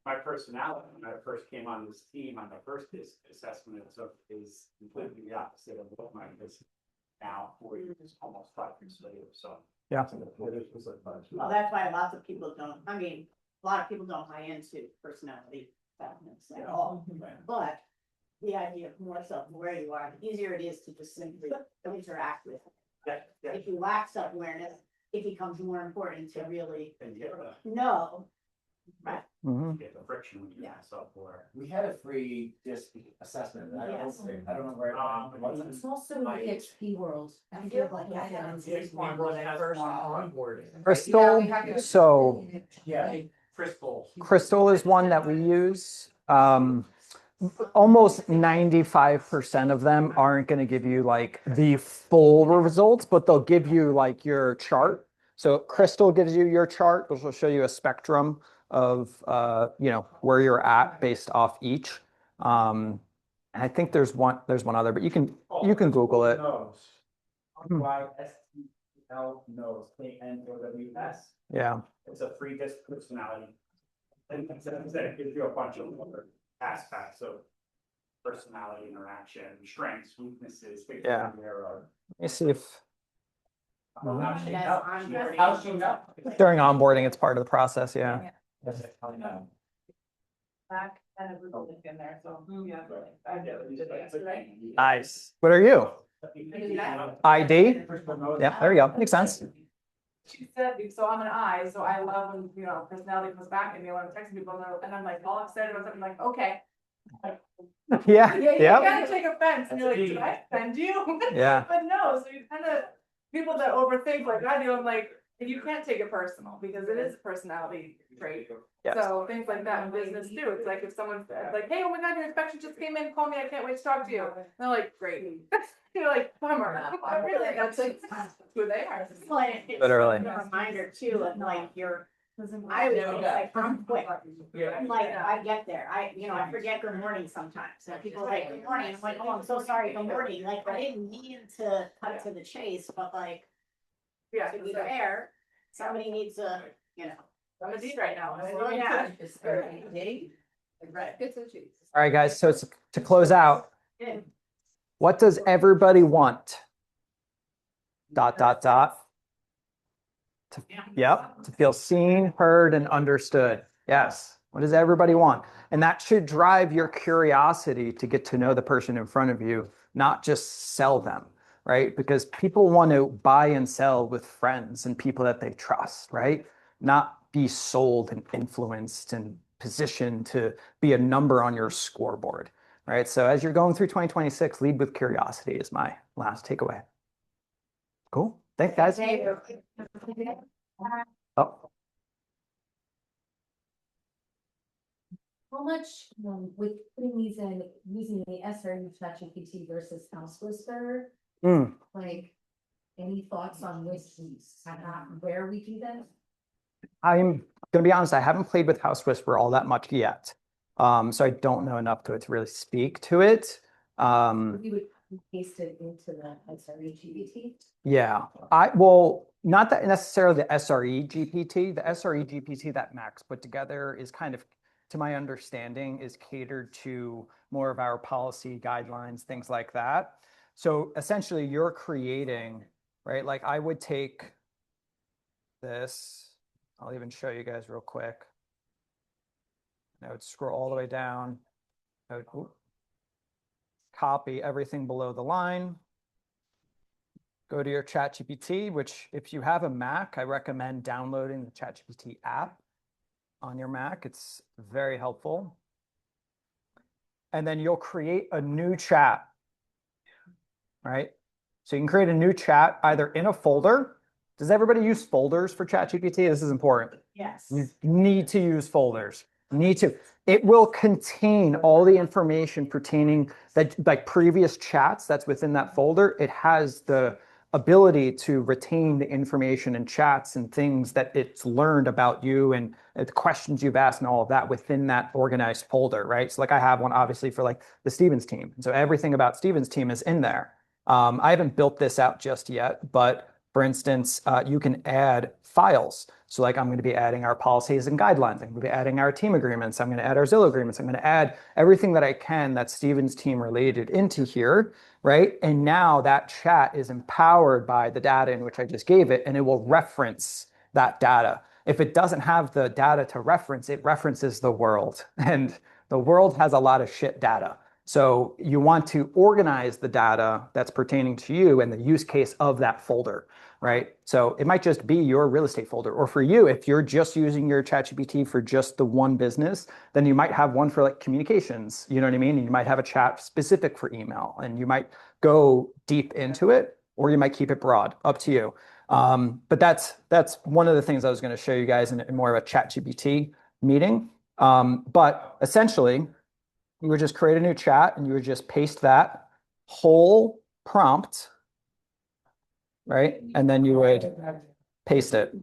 My personality, when I first came on this team, on my first disc assessment, is completely the opposite of what mine is now, 4 years, almost 5 years later, so. Yeah. Well, that's why lots of people don't, a lot of people don't buy into personality developments at all. But the idea of more self-aware you are, the easier it is to just simply interact with. Yeah. If you lack self-awareness, it becomes more important to really And you know. Right. get the friction when you have self-aware. We had a free disc assessment. I don't know where. it was. It's also in the XP world. I feel like I haven't seen one When I first onboarded. Crystal, so Yeah. Crystal is one that we use. Almost 95% of them aren't going to give you like the full results, but they'll give you like your chart. So Crystal gives you your chart, which will show you a spectrum of, where you're at based off each. And I think there's one other, but you can Google it. YSTL knows, KNOWS. Yeah. It's a free disc personality. And it gives you a bunch of other aspects of personality, interaction, strengths, weaknesses, things Yeah. thereof. Let me see if How's she know? during onboarding, it's part of the process. Yeah. Back and everybody's in there, so. Yeah. Nice. What are you? ID? Yeah, there you go. Makes sense. She said, so I'm an I, so I love when, personality comes back and me when I'm texting people and I'm like all excited about something like, okay. Yeah. You Yep. gotta take offense and you're like, did I offend you? Yeah. But no, so you kind of, people that overthink like I do, I'm like, you can't take it personal because it is a personality trait. Yes. So things like that in business too. It's like if someone's like, hey, oh my God, your inspection just came in, call me, I can't wait to talk to you. And they're like, great. You're like, bummer. Really, that's who they are. Literally. It's a reminder too, of like I was like, I'm quick. I'm like, I get there. I forget good morning sometimes. So people are like, good morning. I'm like, oh, I'm so sorry, good morning. Like, I didn't mean to cut to the chase, but like, Yeah. to be fair, somebody needs to, I'm a D right now. Yeah. Right. Good to cheese. All right, guys. So to close out, what does everybody want? ... To feel seen, heard, and understood. Yes. What does everybody want? And that should drive your curiosity to get to know the person in front of you, not just sell them, right? Because people want to buy and sell with friends and people that they trust, right? Not be sold and influenced and positioned to be a number on your scoreboard, right? So as you're going through 2026, lead with curiosity is my last takeaway. Cool. Thanks, guys. Oh, How much, with putting these in, using the SRE ChatGPT versus House Whisperer, like, any thoughts on which, where we do that? I'm going to be honest, I haven't played with House Whisperer all that much yet. So I don't know enough to really speak to it. You would paste it into the SRE GPT? Yeah, not that necessarily the SRE GPT. The SRE GPT that Max put together is kind of, to my understanding, is catered to more of our policy guidelines, things like that. So essentially you're creating, right? Like I would take this, I'll even show you guys real quick. I would scroll all the way down. I would copy everything below the line. Go to your ChatGPT, which if you have a Mac, I recommend downloading the ChatGPT app on your Mac. It's very helpful. And then you'll create a new chat, right? So you can create a new chat either in a folder. Does everybody use folders for ChatGPT? This is important. Yes. You need to use folders. Need to. It will contain all the information pertaining that, like previous chats that's within that folder. It has the ability to retain the information and chats and things that it's learned about you and the questions you've asked and all of that within that organized folder, right? So like I have one obviously for like the Stevens team. So everything about Stevens team is in there. I haven't built this out just yet, but for instance, you can add files. So like I'm going to be adding our policies and guidelines. I'm going to be adding our team agreements. I'm going to add our Zillow agreements. I'm going to add everything that I can that's Stevens team related into here, right? And now that chat is empowered by the data in which I just gave it, and it will reference that data. If it doesn't have the data to reference, it references the world. And the world has a lot of shit data. So you want to organize the data that's pertaining to you and the use case of that folder, right? So it might just be your real estate folder. Or for you, if you're just using your ChatGPT for just the one business, then you might have one for like communications, you know what I mean? And you might have a chat specific for email and you might go deep into it, or you might keep it broad, up to you. But that's one of the things I was going to show you guys in more of a ChatGPT meeting. But essentially, you would just create a new chat and you would just paste that whole prompt, right? And then you would paste it.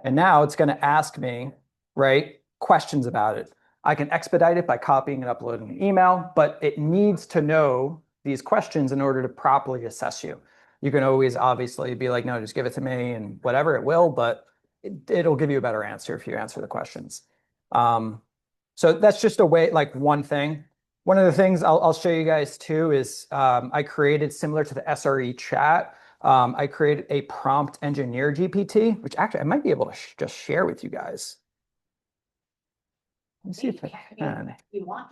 And now it's going to ask me, right, questions about it. I can expedite it by copying and uploading an email, but it needs to know these questions in order to properly assess you. You can always obviously be like, no, just give it to me and whatever, it will, but it'll give you a better answer if you answer the questions. So that's just a way, like one thing. One of the things I'll show you guys too is I created, similar to the SRE chat, I created a prompt engineer GPT, which actually I might be able to just share with you guys. Let me see if I can. You want.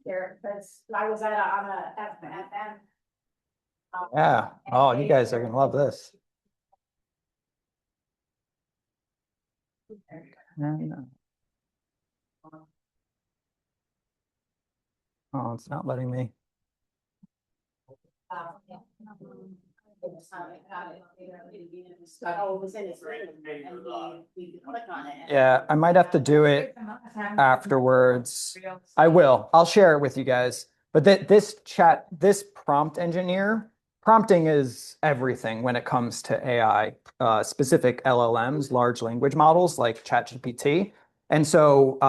There, because I was on a FM. Yeah. Oh, you guys are gonna love this. Oh, it's not letting me. Oh, it was in his ring and we could click on it. Yeah, I might have to do it afterwards. I will. I'll share it with you guys. But this prompt engineer, prompting is everything when it comes to AI, specific LLMs, large language models like ChatGPT. And so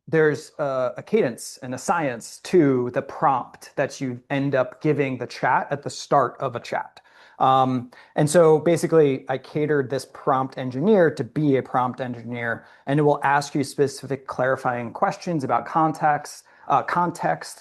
there's a cadence and a science to the prompt that you end up giving the chat at the start of a chat. And so basically I catered this prompt engineer to be a prompt engineer, and it will ask you specific clarifying questions about context,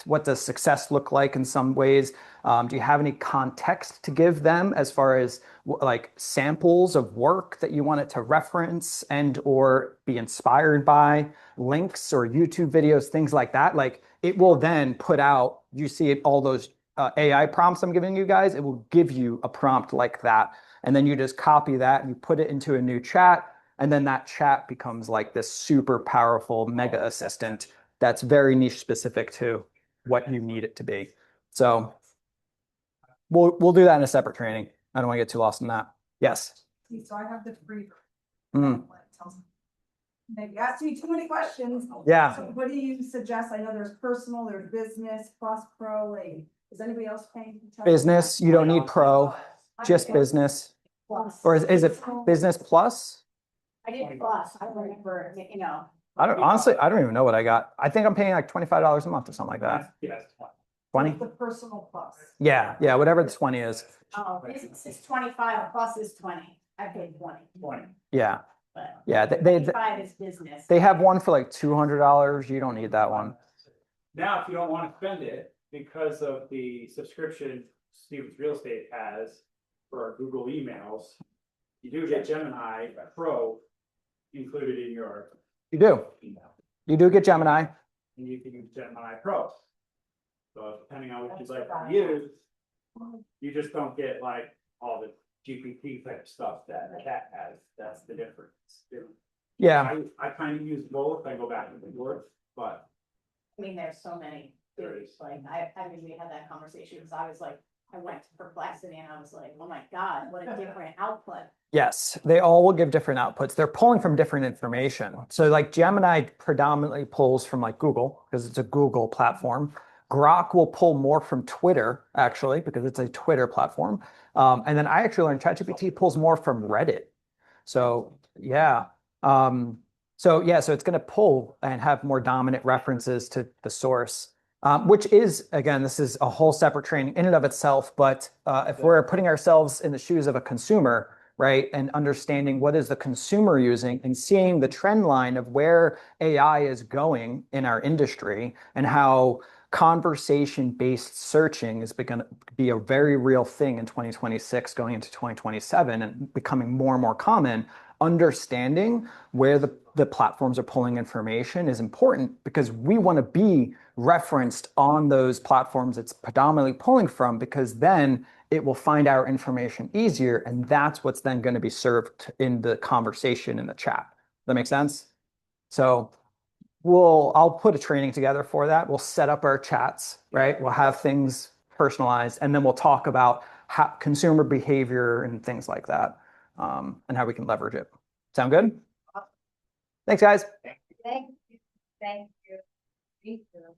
what does success look like in some ways? Do you have any context to give them as far as like samples of work that you want it to reference and or be inspired by, links or YouTube videos, things like that? Like it will then put out, you see it, all those AI prompts I'm giving you guys, it will give you a prompt like that. And then you just copy that and you put it into a new chat. And then that chat becomes like this super powerful mega assistant that's very niche specific to what you need it to be. So we'll do that in a separate training. I don't want to get too lost in that. Yes. So I have the free. Mm. Maybe ask me too many questions. Yeah. So what do you suggest? I know there's personal, there's business, plus pro, like, is anybody else paying? Business, you don't need pro, just business. Plus. Or is it business plus? I did plus, I don't remember, you know. Honestly, I don't even know what I got. I think I'm paying like $25 a month or something like that. Yes. 20? The personal plus. Yeah, whatever the 20 is. Oh, business is 25, plus is 20, I paid 20. Yeah. But Yeah, 25 is business. they have one for like $200. You don't need that one. Now, if you don't want to spend it, because of the subscription Stevens Real Estate has for our Google emails, you do get Gemini Pro included in your You do. email, You do get Gemini. and you can use Gemini Pro. So depending on what you'd like to use, you just don't get like all the GPT type stuff that Cat has. That's the difference. Yeah. I kind of use both. I go back and forth, but I mean, there's so many, like, I mean, we had that conversation, because I was like, I went to Perplexity and I was like, oh my God, what a different output. Yes, they all will give different outputs. They're pulling from different information. So like Gemini predominantly pulls from like Google because it's a Google platform. Grok will pull more from Twitter actually because it's a Twitter platform. And then I actually learned ChatGPT pulls more from Reddit. So yeah. So it's going to pull and have more dominant references to the source. Which is, again, this is a whole separate training in and of itself. But if we're putting ourselves in the shoes of a consumer, right, and understanding what is the consumer using and seeing the trend line of where AI is going in our industry and how conversation-based searching is going to be a very real thing in 2026 going into 2027 and becoming more and more common, understanding where the platforms are pulling information is important because we want to be referenced on those platforms it's predominantly pulling from, because then it will find our information easier, and that's what's then going to be served in the conversation in the chat. Does that make sense? So I'll put a training together for that. We'll set up our chats, right? We'll have things personalized, and then we'll talk about how consumer behavior and things like that, and how we can leverage it. Sound good? Thanks, guys. Thank you. Thank you.